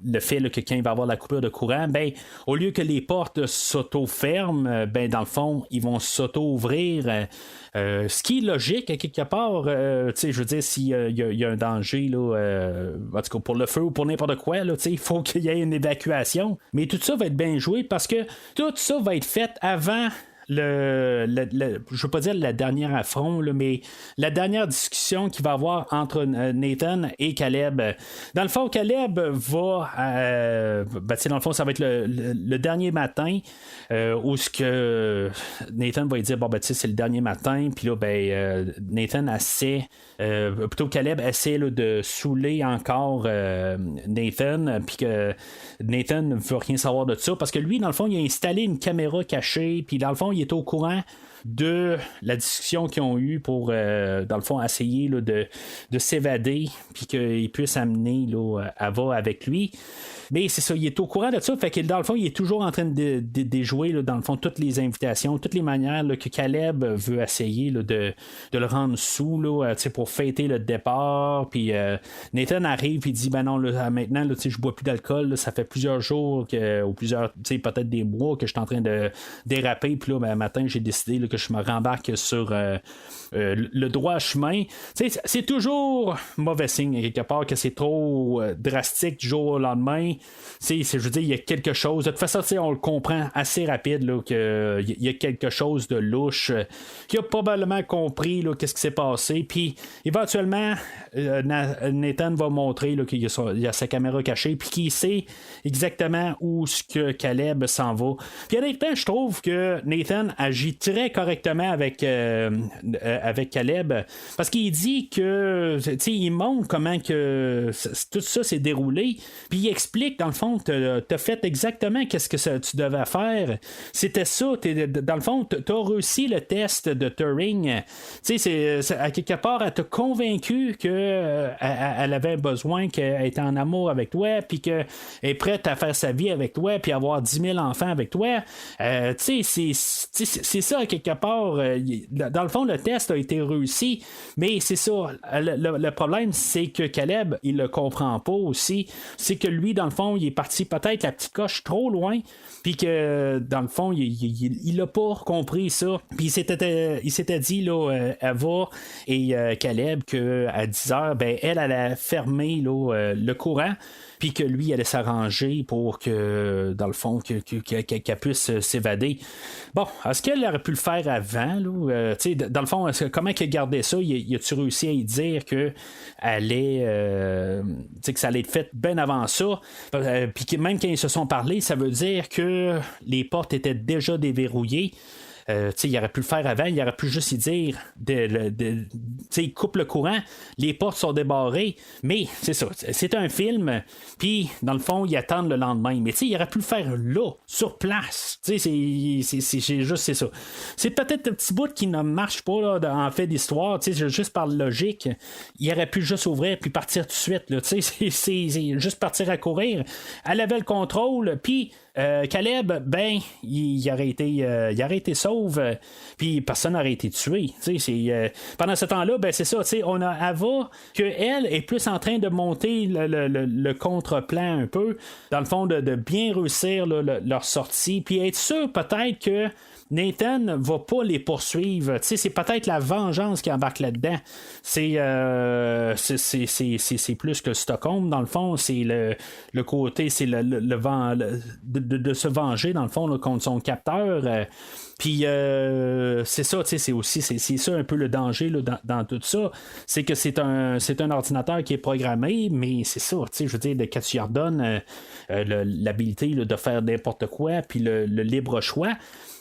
A: le fait là, que quand il va avoir la coupure de courant, ben, au lieu que les portes s'auto-ferment, ben, dans le fond, ils vont s'auto-ouvrir. Ce qui est logique, à quelque part, je veux dire, s'il y a un danger, là, en tout cas pour le feu ou pour n'importe quoi, il faut qu'il y ait une évacuation. Mais tout ça va être bien joué parce que tout ça va être fait avant je veux pas dire la dernière affront, là, mais la dernière discussion qu'il va y avoir entre Nathan et Caleb. Dans le fond, Caleb va dans le fond, ça va être le dernier matin où ce que Nathan va lui dire c'est le dernier matin, puis là Nathan essaie plutôt Caleb essaie là, de saouler encore Nathan, puis que Nathan ne veut rien savoir de ça parce que lui, dans le fond, il a installé une caméra cachée, puis dans le fond, il est au courant de la discussion qu'ils ont eue pour, dans le fond, essayer là, de s'évader, puis qu'il puisse amener là, Ava avec lui. Mais c'est ça, il est au courant de ça, fait que dans le fond, il est toujours en train de déjouer, là, dans le fond, toutes les invitations, toutes les manières là, que Caleb veut essayer là, de le rendre sous là, pour fêter le départ. Puis Nathan arrive et dit non, là, maintenant, là, je bois plus d'alcool, là, ça fait plusieurs jours ou plusieurs, peut-être des mois que je suis en train de déraper. Puis là, matin, j'ai décidé là, que je me rembarque sur le droit chemin. C'est toujours mauvais signe, quelque part, que c'est trop drastique du jour au lendemain. Je veux dire, il y a quelque chose. De toute façon, on le comprend assez rapide qu'il y a quelque chose de louche, qui a probablement compris là, qu'est-ce qui s'est passé. Puis éventuellement, Nathan va montrer là, qu'il y a sa caméra cachée, puis qu'il sait exactement où ce que Caleb s'en va. Puis honnêtement, je trouve que Nathan agit très correctement avec Caleb, parce qu'il dit que il montre comment que tout ça s'est déroulé, puis il explique dans le fond t'as fait exactement qu'est-ce que tu devais faire, c'était ça, dans le fond t'as réussi le test de Turing. C'est à quelque part elle t'a convaincu que elle avait besoin, qu'elle était en amour avec toi, puis qu'elle est prête à faire sa vie avec toi, puis avoir 10 000 enfants avec toi. C'est ça à quelque part. Dans le fond, le test a été réussi, mais c'est ça. Le problème, c'est que Caleb, il le comprend pas aussi. C'est que lui, dans le fond, fond, il est parti peut-être la petite coche trop loin, puis que, dans le fond, il a pas compris ça. Puis il s'était dit, là, Ava et Caleb, qu'à 10h, ben, elle allait fermer là, le courant, puis que lui allait s'arranger pour que, dans le fond, qu'elle puisse s'évader. Bon, est-ce qu'elle aurait pu le faire avant? Là? Dans le fond, comment qu'elle gardait ça? Y a-tu réussi à y dire que que ça allait être fait bien avant ça? Puis que même quand ils se sont parlé, ça veut dire que les portes étaient déjà déverrouillées. Il aurait pu le faire avant, il aurait pu juste y dire il coupe le courant, les portes sont débarrées, mais c'est ça, c'est un film, puis dans le fond, ils attendent le lendemain, mais il aurait pu le faire là, sur place. C'est juste c'est ça. C'est peut-être un petit bout qui ne marche pas là, en fait d'histoire, juste par logique, il aurait pu juste ouvrir puis partir tout de suite. Là, c'est juste partir à courir. Elle avait le contrôle, puis Caleb, ben, il aurait été sauve, puis personne n'aurait été tué. Pendant ce temps-là, ben, c'est ça, on a Ava, qu'elle est plus en train de monter le contre-plan un peu, dans le fond, de bien réussir leur sortie, puis être sûr peut-être que Nathan va pas les poursuivre. C'est peut-être la vengeance qui embarque là-dedans. C'est plus que Stockholm, dans le fond. C'est le côté, c'est de se venger, dans le fond, là, contre son capteur. Puis c'est ça, c'est ça un peu le danger là, dans tout ça. C'est que c'est un ordinateur qui est programmé, mais c'est ça, je veux dire, quand tu leur donnes l'habilité là, de faire n'importe quoi, puis le libre choix.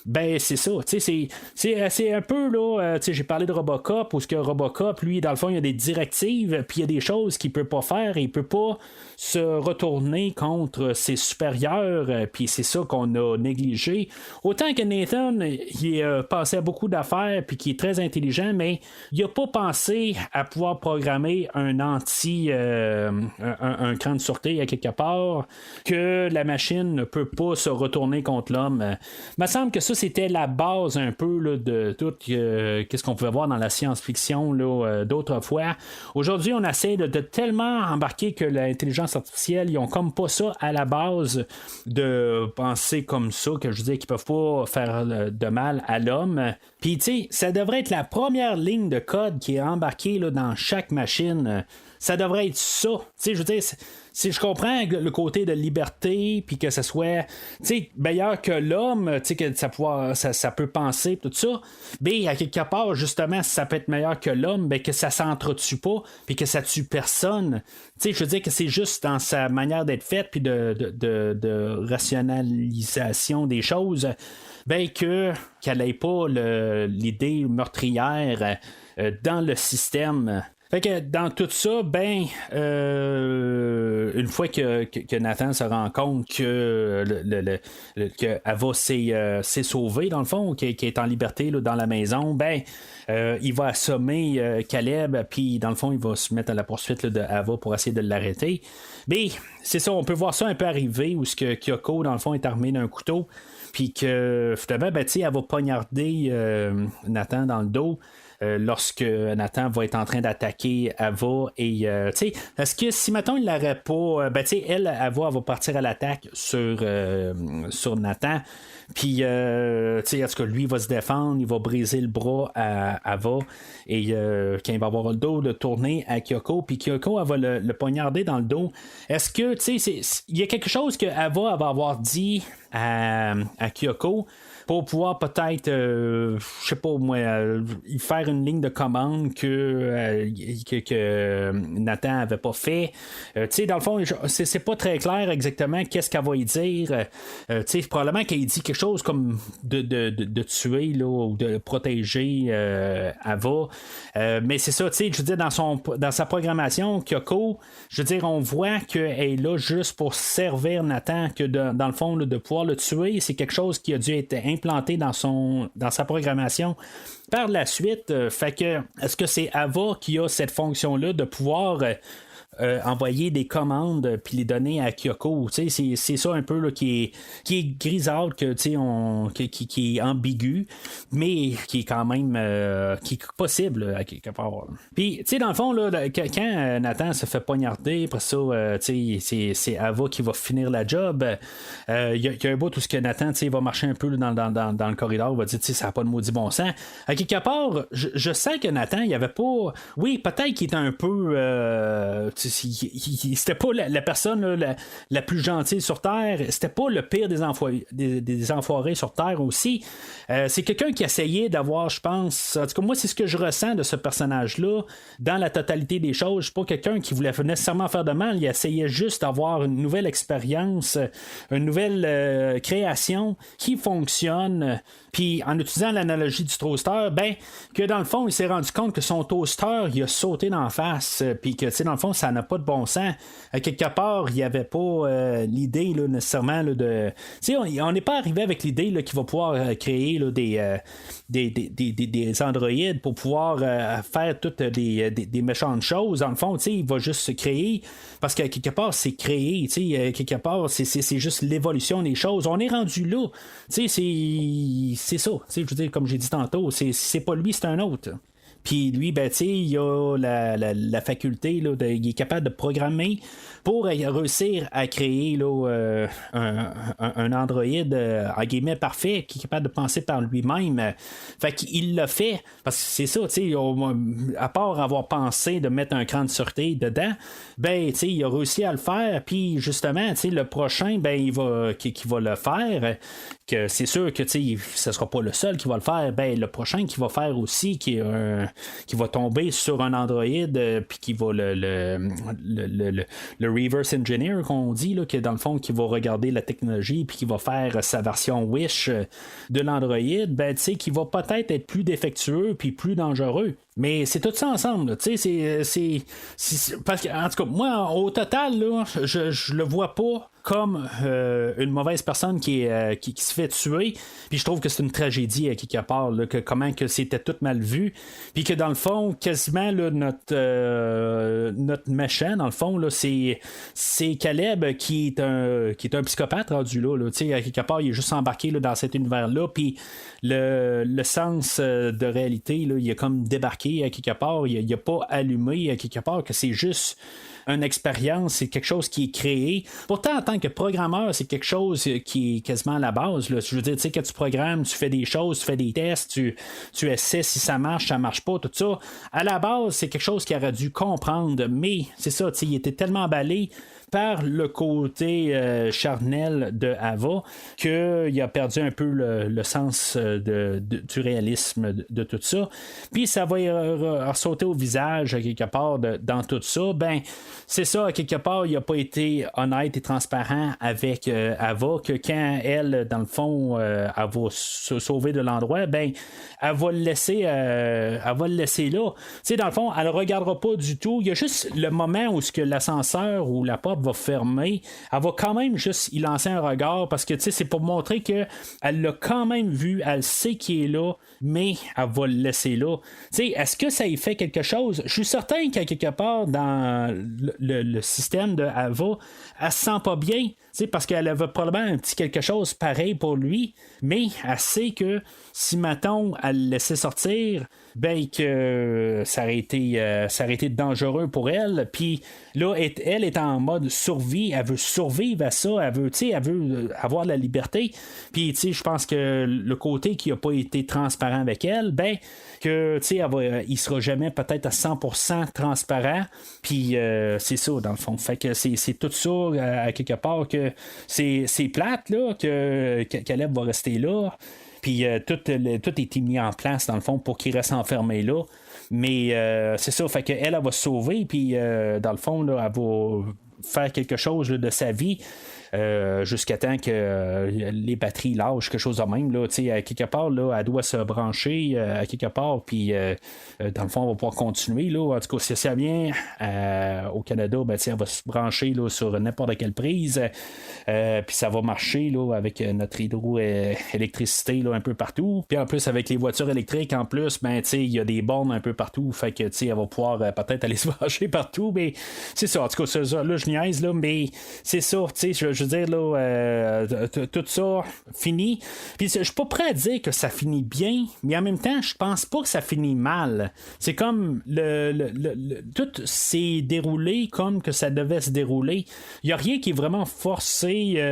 A: Ben, c'est ça. C'est un peu, là, j'ai parlé de Robocop, où ce que Robocop, lui, dans le fond, il y a des directives, puis il y a des choses qu'il peut pas faire, et il peut pas se retourner contre ses supérieurs, puis c'est ça qu'on a négligé. Autant que Nathan, il a passé à beaucoup d'affaires, puis qui est très intelligent, mais il a pas pensé à pouvoir programmer un cran de sûreté à quelque part, que la machine ne peut pas se retourner contre l'homme. Il me semble que ça, c'était la base un peu là, de tout qu'est-ce qu'on pouvait voir dans la science-fiction là, d'autrefois. Aujourd'hui, on essaie de tellement embarquer que l'intelligence artificielle, ils ont comme pas ça à la base de penser comme ça, que je veux dire qu'ils peuvent pas faire de mal à l'homme. Puis, tu sais, ça devrait être la première ligne de code qui est embarquée là, dans chaque machine. Ça devrait être ça. Tu sais, je veux dire, si je comprends le côté de liberté, puis que ça soit meilleur que l'homme, que ça peut penser, tout ça, mais à quelque part, justement, si ça peut être meilleur que l'homme, ben, que ça s'entretue pas, puis que ça tue personne. Je veux dire que c'est juste dans sa manière d'être faite, puis de rationalisation des choses, ben, qu'elle n'ait pas l'idée meurtrière dans le système. Fait que dans tout ça, ben, une fois que Nathan se rend compte que Ava s'est sauvée, dans le fond, qui est en liberté là, dans la maison, ben, il va assommer Caleb, puis dans le fond, il va se mettre à la poursuite là, de Ava pour essayer de l'arrêter. Mais c'est ça, on peut voir ça un peu arriver, où ce que Kyoko, dans le fond, est armé d'un couteau, puis que finalement, ben, elle va poignarder Nathan dans le dos. Lorsque Nathan va être en train d'attaquer Ava et est-ce que si mettons il l'aurait pas elle va partir à l'attaque sur Nathan, puis est-ce que lui va se défendre, il va briser le bras à Ava, et quand il va avoir le dos de tourner à Kyoko, puis Kyoko elle va le poignarder dans le dos. Est-ce que il y a quelque chose que Ava va avoir dit à Kyoko pour pouvoir peut-être, je sais pas moi, faire une ligne de commande que Nathan avait pas fait. Dans le fond, c'est pas très clair exactement qu'est-ce qu'elle va y dire. Probablement qu'elle dit quelque chose comme de tuer là, ou de protéger Ava. Mais c'est ça, je veux dire, dans sa programmation, Kyoko, je veux dire, on voit qu'elle est là juste pour servir Nathan, que dans le fond, là, de pouvoir le tuer, c'est quelque chose qui a dû être implanté dans sa programmation par la suite. Fait que est-ce que c'est Ava qui a cette fonction-là de pouvoir envoyer des commandes puis les donner à Kyoko. C'est ça un peu là, qui est grisâtre, qui est ambigu, mais qui est quand même qui est possible à quelque part. Puis, dans le fond, là, quand Nathan se fait poignarder, après ça, c'est Ava qui va finir la job. Il y a un bout où ce que Nathan va marcher un peu là, dans le corridor, va dire ça n'a pas de maudit bon sens. À quelque part, je sens que Nathan, il avait pas. Oui, peut-être qu'il était un peu. C'était pas la personne là, la plus gentille sur Terre. C'était pas le pire des enfoirés sur Terre aussi. C'est quelqu'un qui essayait d'avoir, je pense. En tout cas, moi, c'est ce que je ressens de ce personnage-là. Dans la totalité des choses, je suis pas quelqu'un qui voulait nécessairement faire de mal. Il essayait juste d'avoir une nouvelle expérience, une nouvelle création qui fonctionne. Puis en utilisant l'analogie du toaster, ben que dans le fond, il s'est rendu compte que son toaster, il a sauté d'en face, puis que dans le fond, ça n'a pas de bon sens. À quelque part, il n'y avait pas l'idée là, nécessairement là, de. On n'est pas arrivé avec l'idée là, qu'il va pouvoir créer là, des androïdes pour pouvoir faire toutes des méchantes choses. Dans le fond, il va juste se créer parce qu'à quelque part, c'est créé. Quelque part, c'est juste l'évolution des choses. On est rendu là. C'est ça. Je veux dire, comme j'ai dit tantôt, c'est pas lui, c'est un autre. Puis lui, ben, il a la faculté, là, il est capable de programmer pour réussir à créer là, un androïde en guillemets parfait qui est capable de penser par lui-même. Fait qu'il l'a fait parce que c'est ça, à part avoir pensé de mettre un cran de sûreté dedans, ben, il a réussi à le faire. Puis justement, le prochain, ben, qui va le faire, que c'est sûr que ce sera pas le seul qui va le faire. Ben, le prochain qui va faire aussi, qui va tomber sur un androïde, puis qui va le reverse engineer qu'on dit là, que dans le fond qui va regarder la technologie puis qui va faire sa version Wish de l'androïde, ben qui va peut-être être plus défectueux puis plus dangereux. Mais c'est tout ça ensemble, c'est parce que en tout cas moi au total là, je le vois pas comme une mauvaise personne qui se fait tuer. Puis je trouve que c'est une tragédie à quelque part, là, que comment que c'était tout mal vu. Puis que dans le fond, quasiment là, notre méchant, dans le fond, là, c'est Caleb qui est un psychopathe rendu là. À quelque part, il est juste embarqué là, dans cet univers-là. Puis le sens de réalité, là, il a comme débarqué à quelque part. Il n'a pas allumé à quelque part, que c'est juste une expérience, c'est quelque chose qui est créé. Pourtant, en tant que programmeur, c'est quelque chose qui est quasiment à la base. Là. Je veux dire, tu sais, quand tu programmes, tu fais des choses, tu fais des tests, tu essaies si ça marche pas, tout ça. À la base, c'est quelque chose qu'il aurait dû comprendre, mais c'est ça, tu sais, il était tellement emballé par le côté charnel de Ava qu'il a perdu un peu le sens du réalisme de tout ça. Puis ça va ressauter au visage à quelque part dans tout ça. Ben, c'est ça, à quelque part, il n'a pas été honnête et transparent avec Ava, que quand elle, dans le fond, elle va se sauver de l'endroit, ben, elle va le laisser là. Tu sais, dans le fond, elle ne regardera pas du tout. Il y a juste le moment où l'ascenseur ou la porte va fermer, elle va quand même juste y lancer un regard parce que c'est pour montrer qu'elle l'a quand même vu, elle sait qu'il est là, mais elle va le laisser là. Est-ce que ça y fait quelque chose? Je suis certain qu'à quelque part dans le système de Ava, elle se sent pas bien, parce qu'elle avait probablement un petit quelque chose pareil pour lui, mais elle sait que si mettons elle le laissait sortir, ben que ça aurait été dangereux pour elle. Puis là, elle est en mode survie, elle veut survivre à ça, elle veut avoir la liberté. Puis je pense que le côté qui n'a pas été transparent avec elle, ben que il sera jamais peut-être à 100% transparent. Puis c'est ça dans le fond. Fait que c'est tout ça à quelque part que c'est plate là que Caleb va rester là. Puis tout est mis en place dans le fond pour qu'il reste enfermé là. Mais c'est ça, fait qu'elle va se sauver, puis dans le fond, là, elle va faire quelque chose là, de sa vie.
B: jusqu'à temps que les batteries lâchent, quelque chose de même. Là, à quelque part, là, elle doit se brancher à quelque part, puis dans le fond, on va pouvoir continuer. Là. En tout cas, si ça vient au Canada, ben, elle va se brancher là, sur n'importe quelle prise, puis ça va marcher là, avec notre hydroélectricité un peu partout. Puis en plus, avec les voitures électriques, en plus, ben, il y a des bornes un peu partout, fait que elle va pouvoir peut-être aller se brancher partout, mais c'est ça. En tout cas, ça, là, je niaise, là, mais c'est ça, je veux dire, là, tout ça finit. Puis je suis pas prêt à dire que ça finit bien, mais en même temps, je pense pas que ça finit mal. C'est comme tout s'est déroulé comme que ça devait se dérouler. Il y a rien qui est vraiment forcé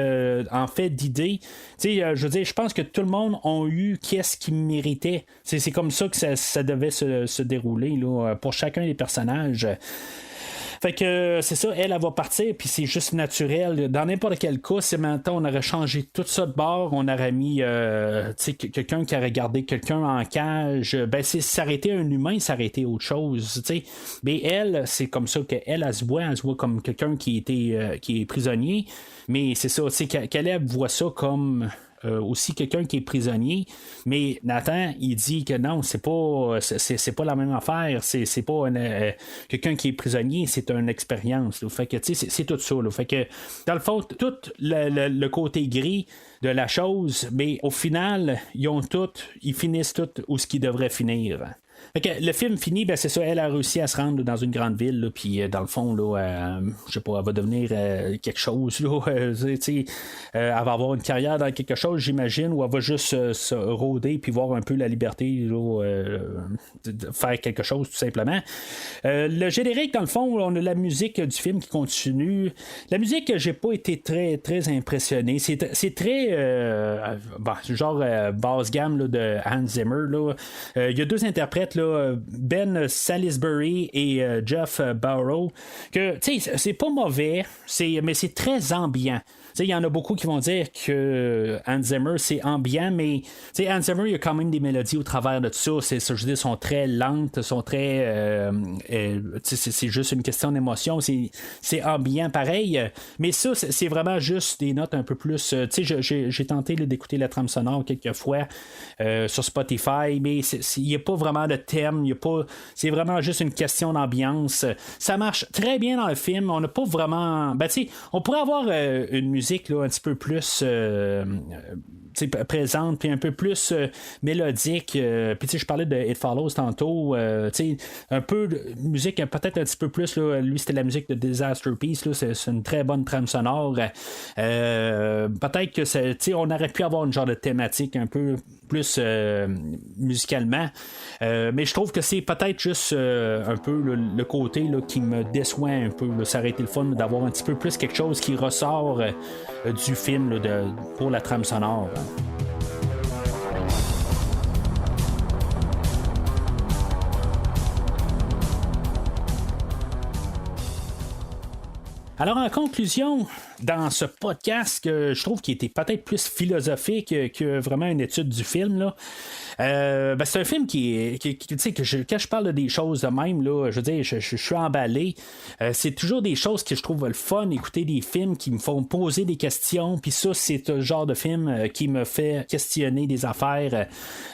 B: en fait d'idée. Je veux dire, je pense que tout le monde a eu qu'est-ce qu'il méritait. C'est comme ça que ça devait se dérouler là, pour chacun des personnages. Fait que c'est ça, elle va partir, puis c'est juste naturel. Dans n'importe quel cas, si maintenant on aurait changé tout ça de bord, on aurait mis quelqu'un qui aurait gardé quelqu'un en cage, ben c'est s'arrêter un humain, s'arrêter autre chose. T'sais. Mais elle, c'est comme ça qu'elle se voit comme quelqu'un qui est prisonnier. Mais c'est ça, Caleb voit ça comme aussi quelqu'un qui est prisonnier, mais Nathan il dit que non, c'est pas la même affaire, c'est pas quelqu'un qui est prisonnier, c'est une expérience là. Fait que c'est tout ça là. Fait que dans le fond tout le côté gris de la chose, mais au final ils finissent tout où ce qui devrait finir. Fait que le film finit, ben c'est ça, elle a réussi à se rendre dans une grande ville, puis dans le fond, là, je sais pas, elle va devenir quelque chose, là, elle va avoir une carrière dans quelque chose, j'imagine, ou elle va juste se rôder puis voir un peu la liberté, là, de faire quelque chose, tout simplement. Le générique, dans le fond, on a la musique du film qui continue. La musique, j'ai pas été très, très impressionné. C'est très, genre basse gamme là, de Hans Zimmer, là. Il y a deux interprètes, là, Ben Salisbury et Jeff Barrow, que c'est pas mauvais, mais c'est très ambiant. Il y en a beaucoup qui vont dire que Hans Zimmer c'est ambiant, mais Hans Zimmer il y a quand même des mélodies au travers de tout ça. Je veux dire, sont très lentes, sont très c'est juste une question d'émotion, c'est ambiant pareil, mais ça c'est vraiment juste des notes un peu plus j'ai tenté d'écouter la trame sonore quelques fois sur Spotify, mais il n'y a pas vraiment de thème, c'est vraiment juste une question d'ambiance. Ça marche très bien dans le film, on n'a pas vraiment on pourrait avoir une musique là, un petit peu plus présente puis un peu plus mélodique, puis je parlais de It Follows tantôt, un peu de musique peut-être un petit peu plus là, lui c'était la musique de Disaster Piece là, c'est une très bonne trame sonore, peut-être que on aurait pu avoir une genre de thématique un peu plus musicalement, mais je trouve que c'est peut-être juste un peu le côté là, qui me déçoit un peu là. Ça aurait été le fun d'avoir un petit peu plus quelque chose qui ressort du film là, pour la trame sonore. Alors en conclusion, dans ce podcast que je trouve qui était peut-être plus philosophique que vraiment une étude du film là, c'est un film qui tu sais quand je parle des choses de même là, je veux dire je suis emballé, c'est toujours des choses que je trouve le fun, écouter des films qui me font poser des questions, puis ça c'est le genre de film qui me fait questionner des affaires,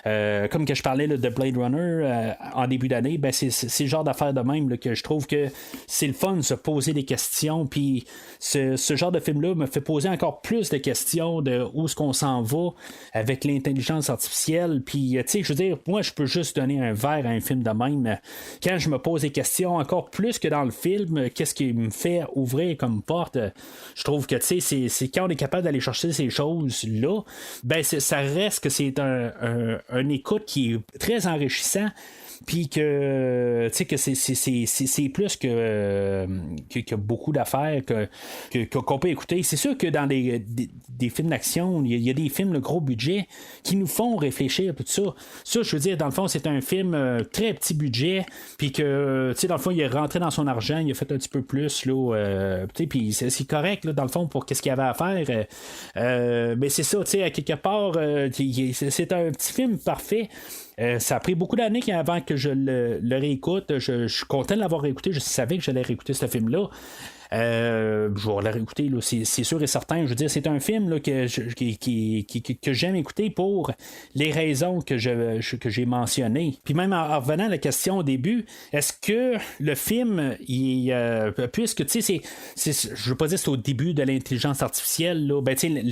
B: comme que je parlais là, de Blade Runner en début d'année, c'est le genre d'affaires de même là, que je trouve que c'est le fun de se poser des questions, puis ce genre de film-là me fait poser encore plus de questions de où est-ce qu'on s'en va avec l'intelligence artificielle, puis je veux dire, moi je peux juste donner un verre à un film de même quand je me pose des questions encore plus que dans le film, qu'est-ce qui me fait ouvrir comme porte, je trouve que c'est quand on est capable d'aller chercher ces choses-là, ça reste que c'est un écoute qui est très enrichissant, puis que c'est plus que beaucoup d'affaires qu'on peut écouter. C'est sûr que dans des films d'action, il y a des films de gros budget qui nous font réfléchir tout ça. Ça, je veux dire, dans le fond, c'est un film très petit budget, puis que dans le fond, il est rentré dans son argent, il a fait un petit peu plus là, puis c'est correct là, dans le fond pour qu'est-ce qu'il y avait à faire. Mais c'est ça, à quelque part, c'est un petit film parfait. Ça a pris beaucoup d'années avant que je le réécoute. Je suis content de l'avoir réécouté. Je savais que j'allais réécouter ce film-là. Je vais le réécouter, là, c'est sûr et certain. Je veux dire, c'est un film là, que j'aime écouter pour les raisons que j'ai mentionnées. Puis même en revenant à la question au début, est-ce que le film, puisque tu sais, je veux pas dire que c'est au début de l'intelligence artificielle, là, ben, tu sais,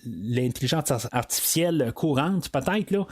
B: l'intelligence artificielle courante, peut-être, là,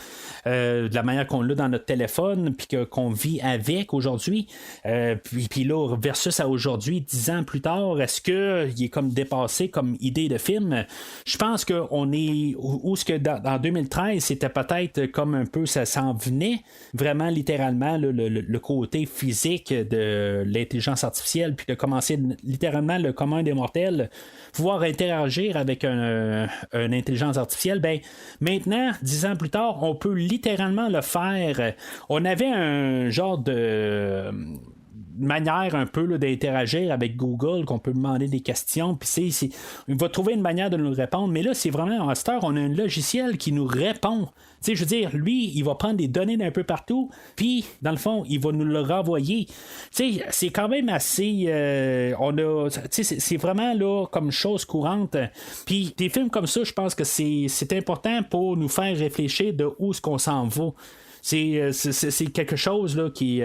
B: de la manière qu'on l'a dans notre téléphone, puis qu'on vit avec aujourd'hui, puis là, versus à aujourd'hui, 10 ans plus tard, est-ce qu'il est comme dépassé comme idée de film? Je pense qu'on est où ce que dans 2013, c'était peut-être comme un peu, ça s'en venait vraiment littéralement le côté physique de l'intelligence artificielle, puis de commencer littéralement le commun des mortels pouvoir interagir avec une intelligence artificielle. Ben maintenant, 10 ans plus tard, on peut littéralement le faire. On avait un genre de manière un peu là, d'interagir avec Google, qu'on peut demander des questions, puis il va trouver une manière de nous répondre, mais là, c'est vraiment, en cette heure, on a un logiciel qui nous répond. Tu sais, je veux dire, lui, il va prendre des données d'un peu partout, puis, dans le fond, il va nous le renvoyer. Tu sais, c'est quand même assez... c'est vraiment, là, comme chose courante. Puis, des films comme ça, je pense que c'est important pour nous faire réfléchir de où est-ce qu'on s'en va. C'est quelque chose là, qui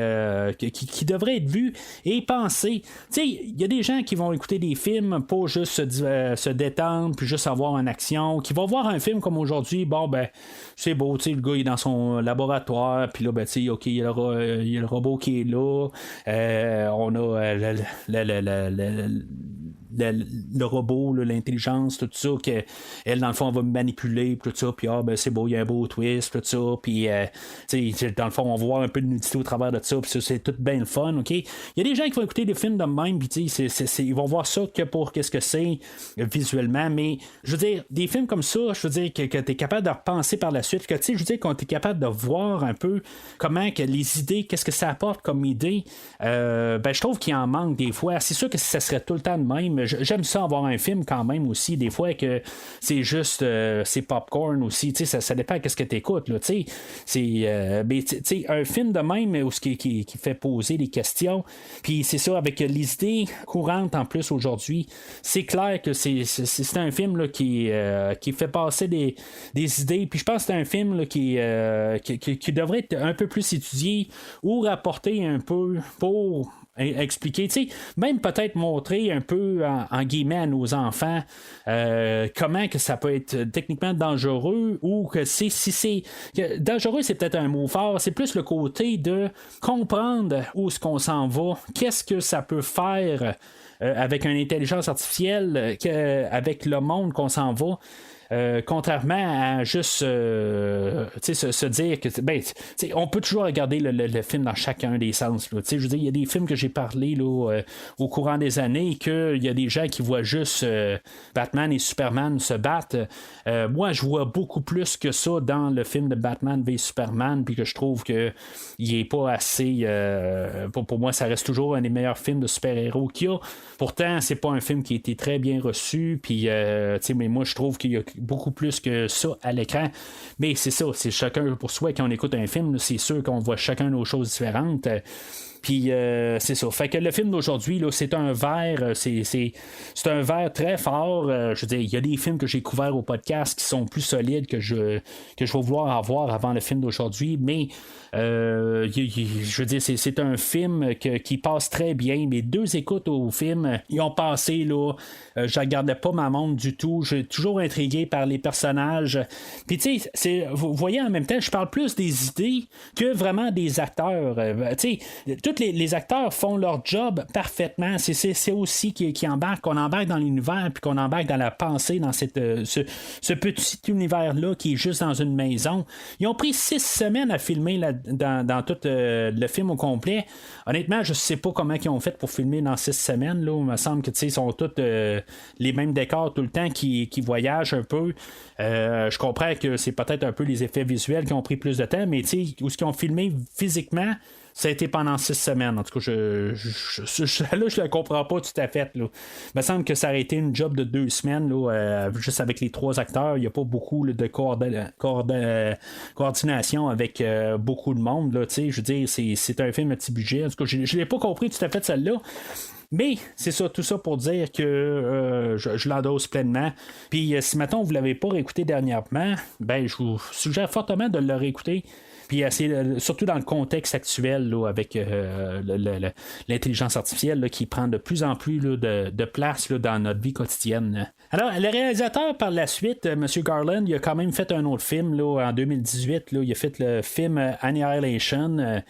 B: devrait être vu et pensé. Il y a des gens qui vont écouter des films pour juste se détendre, puis juste avoir une action, qui vont voir un film comme aujourd'hui, bon, ben, c'est beau, le gars il est dans son laboratoire, puis là, ben, OK, il y a le robot qui est là, on a le robot, là, l'intelligence, tout ça, qu'elle, dans le fond, on va manipuler, tout ça, puis ben, c'est beau, il y a un beau twist, tout ça, puis, dans le fond, on va voir un peu de nudité au travers de ça, puis ça, c'est tout bien le fun, OK? Il y a des gens qui vont écouter des films de même, puis, ils vont voir ça que pour qu'est-ce que c'est visuellement, mais, je veux dire, des films comme ça, je veux dire, que tu es capable de repenser par la suite, que, je veux dire, qu'on est capable de voir un peu comment que les idées, qu'est-ce que ça apporte comme idée, ben, je trouve qu'il en manque des fois. C'est sûr que ça serait tout le temps de même. J'aime ça avoir un film quand même aussi, des fois que c'est juste c'est popcorn aussi, ça dépend de ce que tu écoutes, là, c'est un film de même où qui fait poser des questions, puis c'est ça, avec les idées courantes en plus aujourd'hui, c'est clair que c'est un film là, qui fait passer des idées, puis je pense que c'est un film là, qui devrait être un peu plus étudié ou rapporté un peu pour expliquer, même peut-être montrer un peu en guillemets à nos enfants comment que ça peut être techniquement dangereux, ou que dangereux, c'est peut-être un mot fort, c'est plus le côté de comprendre où est-ce qu'on s'en va, qu'est-ce que ça peut faire avec une intelligence artificielle, avec le monde qu'on s'en va. Contrairement à juste se dire que on peut toujours regarder le film dans chacun des sens. Je veux dire, il y a des films que j'ai parlé là, au courant des années, qu'il y a des gens qui voient juste Batman et Superman se battre. Moi, je vois beaucoup plus que ça dans le film de Batman v Superman, puis que je trouve que il est pas assez pour moi, ça reste toujours un des meilleurs films de super-héros qu'il y a. Pourtant, c'est pas un film qui a été très bien reçu, puis mais moi je trouve qu'il y a beaucoup plus que ça à l'écran. Mais c'est ça, c'est chacun pour soi. Quand on écoute un film, c'est sûr qu'on voit chacun nos choses différentes. Puis c'est ça. Fait que le film d'aujourd'hui, là, c'est un verre, c'est un verre très fort. Je veux dire, il y a des films que j'ai couverts au podcast qui sont plus solides que je vais vouloir avoir avant le film d'aujourd'hui, mais je veux dire, c'est un film qui passe très bien. Mes 2 écoutes au film, ils ont passé là. Je regardais pas ma montre du tout. J'ai toujours intrigué par les personnages. Puis tu sais, vous voyez, en même temps, je parle plus des idées que vraiment des acteurs. Tu sais, tous les acteurs font leur job parfaitement. C'est aussi qu'on embarque dans l'univers, puis qu'on embarque dans la pensée, dans ce petit univers-là qui est juste dans une maison. Ils ont pris 6 semaines à filmer dans tout le film au complet. Honnêtement, je sais pas comment ils ont fait pour filmer dans 6 semaines. Là. Il me semble que ils sont tous les mêmes décors tout le temps qui voyagent un peu. Je comprends que c'est peut-être un peu les effets visuels qui ont pris plus de temps, mais où ce qu'ils ont filmé physiquement, ça a été pendant 6 semaines. En tout cas, là, je le comprends pas tout à fait. Là. Il me semble que ça aurait été une job de 2 semaines, là, juste avec les 3 acteurs. Il n'y a pas beaucoup là, de coordination avec beaucoup de monde. Là, je veux dire, c'est un film à petit budget. En tout cas, je ne l'ai pas compris tout à fait, celle-là. Mais c'est ça, tout ça pour dire que je l'endosse pleinement. Puis si maintenant vous ne l'avez pas réécouté dernièrement, ben je vous suggère fortement de le réécouter. Puis surtout dans le contexte actuel là, avec l'intelligence artificielle là, qui prend de plus en plus là, de place là, dans notre vie quotidienne. Alors, le réalisateur par la suite, M. Garland, il a quand même fait un autre film là, en 2018. Là, il a fait le film Annihilation,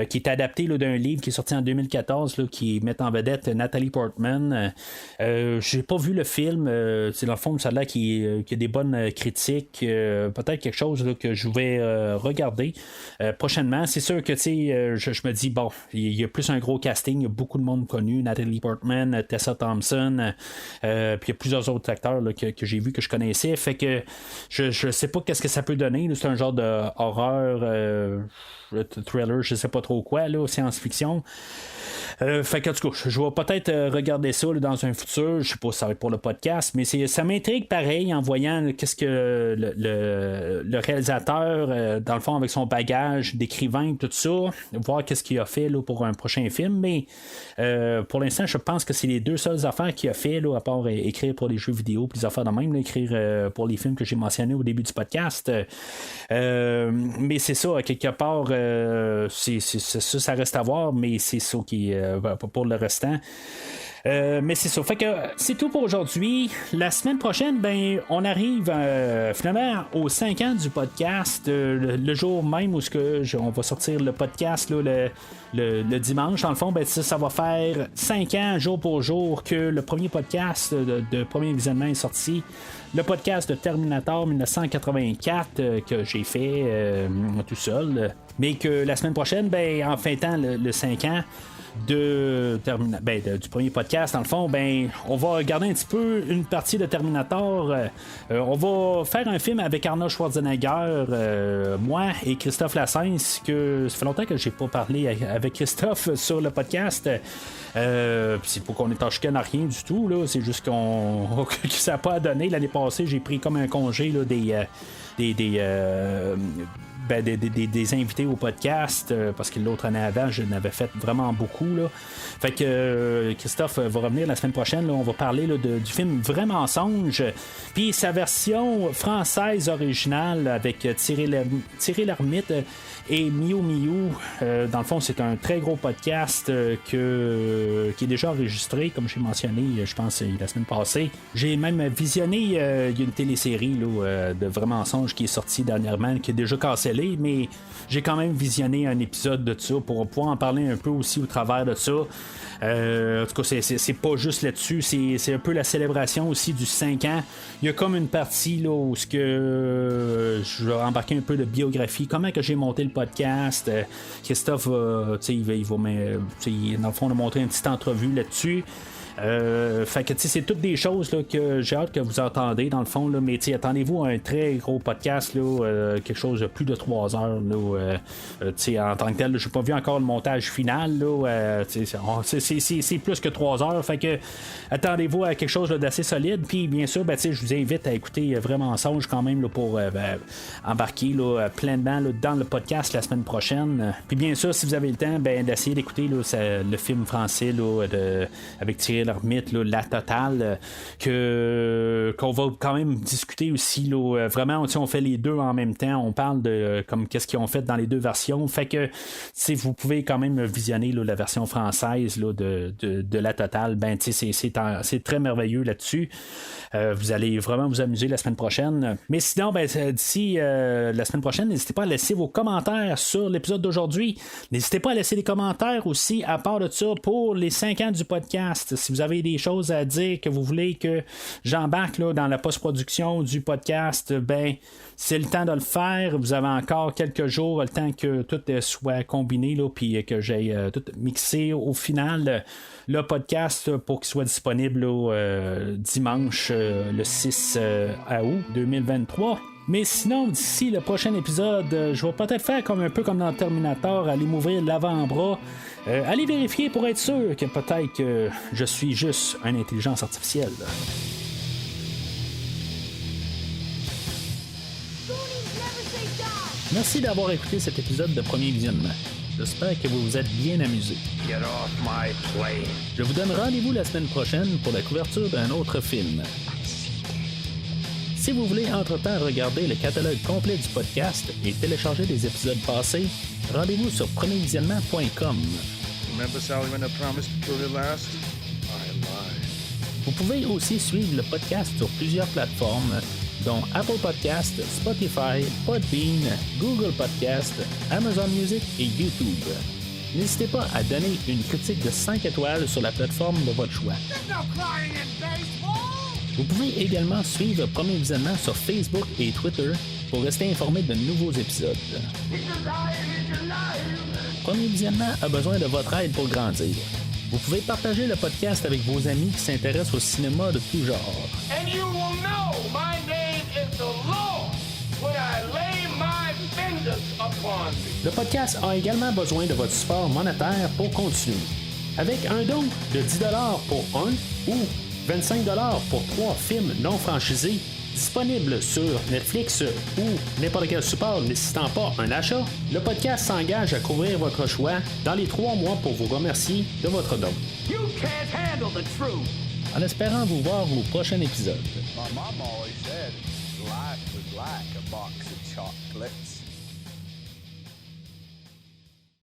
B: qui est adapté là, d'un livre qui est sorti en 2014, là, qui met en vedette Natalie Portman. J'ai pas vu le film. C'est dans le fond, ça a l'air qu'il y a des bonnes critiques. Peut-être quelque chose là, que je vais regarder. Prochainement, c'est sûr que je me dis, bon, il y a plus un gros casting, il y a beaucoup de monde connu, Natalie Portman, Tessa Thompson, puis il y a plusieurs autres acteurs là, que j'ai vu, que je connaissais, fait que je sais pas qu'est-ce que ça peut donner, là, c'est un genre de horreur, thriller, je sais pas trop quoi, là, science-fiction. Fait que, en tout cas, je vais peut-être regarder ça là, dans un futur. Je sais pas si ça va être pour le podcast, mais ça m'intrigue pareil en voyant qu'est-ce que le réalisateur, dans le fond, avec son bagage d'écrivain, tout ça, voir qu'est-ce qu'il a fait là, pour un prochain film. Mais pour l'instant, je pense que c'est les deux seules affaires qu'il a fait, là, à part écrire pour les jeux vidéo, puis les affaires de même, là, écrire pour les films que j'ai mentionnés au début du podcast. Mais c'est ça, à quelque part, ça reste à voir, mais c'est ça qui est pour le restant. Mais c'est ça. Fait que c'est tout pour aujourd'hui. La semaine prochaine, ben, on arrive finalement aux 5 ans du podcast. Le jour même où on va sortir le podcast là, le dimanche. Dans le fond, ben, ça va faire 5 ans jour pour jour que le premier podcast de premier visionnement est sorti. Le podcast de Terminator 1984 que j'ai fait tout seul. Mais que la semaine prochaine, ben, en fêtant le 5 ans du premier podcast, dans le fond, ben, on va regarder un petit peu une partie de Terminator. On va faire un film avec Arnold Schwarzenegger, moi et Christophe Lassens, que ça fait longtemps que j'ai pas parlé avec Christophe sur le podcast. C'est pas qu'on est en chicane à rien du tout, là. C'est juste que ça n'a pas donné. L'année passée, j'ai pris comme un congé là, des invités au podcast parce que l'autre année avant je n'avais fait vraiment beaucoup là. Fait que Christophe va revenir la semaine prochaine là, on va parler là, du film Vrai Mensonge puis sa version française originale avec Thierry Lhermitte et Miu Miu. Dans le fond, c'est un très gros podcast qui est déjà enregistré, comme j'ai mentionné, je pense, la semaine passée. J'ai même visionné il y a une télésérie là, de Vrai Mensonge qui est sortie dernièrement, qui est déjà cancellée, mais j'ai quand même visionné un épisode de ça pour pouvoir en parler un peu aussi au travers de ça. En tout cas, c'est pas juste là-dessus, c'est un peu la célébration aussi du 5 ans. Il y a comme une partie là, où je vais embarquer un peu de biographie, comment que j'ai monté le podcast. Christophe, il va dans le fond, nous montrer une petite entrevue là-dessus. Fait que c'est toutes des choses là, que j'ai hâte que vous entendez dans le fond là, mais attendez-vous à un très gros podcast là, quelque chose de plus de 3 heures là, en tant que tel, j'ai pas vu encore le montage final là, c'est plus que 3 heures, fait que attendez-vous à quelque chose là, d'assez solide, puis bien sûr je vous invite à écouter Vrai Mensonge quand même là, pour embarquer là, pleinement là, dans le podcast la semaine prochaine, puis bien sûr si vous avez le temps d'essayer d'écouter là, le film français là, avec Thierry Lhermitte, là, La Totale, qu'on va quand même discuter aussi là, vraiment on fait les deux en même temps, on parle de comme qu'est-ce qu'ils ont fait dans les deux versions, fait que vous pouvez quand même visionner là, la version française là, de La Totale, c'est très merveilleux là-dessus. Vous allez vraiment vous amuser la semaine prochaine, mais sinon d'ici la semaine prochaine, n'hésitez pas à laisser vos commentaires sur l'épisode d'aujourd'hui, n'hésitez pas à laisser des commentaires aussi à part de ça pour les 5 ans du podcast. Si vous avez des choses à dire que vous voulez que j'embarque là, dans la post-production du podcast, c'est le temps de le faire. Vous avez encore quelques jours, le temps que tout soit combiné puis que j'aille tout mixé au final. Le podcast pour qu'il soit disponible dimanche le 6 août 2023. Mais sinon, d'ici le prochain épisode, je vais peut-être faire un peu comme dans Terminator, aller m'ouvrir l'avant-bras, aller vérifier pour être sûr que peut-être que je suis juste une intelligence artificielle. Merci d'avoir écouté cet épisode de Premier Visionnement.
A: J'espère que vous vous êtes bien amusés.
C: Get off my plane.
A: Je vous donne rendez-vous la semaine prochaine pour la couverture d'un autre film. Si vous voulez entre-temps regarder le catalogue complet du podcast et télécharger des épisodes passés, rendez-vous sur premiervisionnement.com.
C: Remember Sally when I promised to kill you last? I lied.
A: Vous pouvez aussi suivre le podcast sur plusieurs plateformes, dont Apple Podcast, Spotify, Podbean, Google Podcast, Amazon Music et YouTube. N'hésitez pas à donner une critique de 5 étoiles sur la plateforme de votre choix. Vous pouvez également suivre Premier Visionnement sur Facebook et Twitter pour rester informé de nouveaux épisodes. Premier Visionnement a besoin de votre aide pour grandir. Vous pouvez partager le podcast avec vos amis qui s'intéressent au cinéma de tout genre.
D: And you will know my name is the Lord when I lay my fingers upon thee.
A: Le podcast a également besoin de votre support monétaire pour continuer. Avec un don de 10$ pour un ou 25$ pour 3 films non franchisés disponibles sur Netflix ou n'importe quel support nécessitant pas un achat, le podcast s'engage à couvrir votre choix dans les 3 mois pour vous remercier de votre don.
D: You can't handle the truth.
A: En espérant vous voir au prochain épisode.
C: My mom always said life was like a box of chocolates.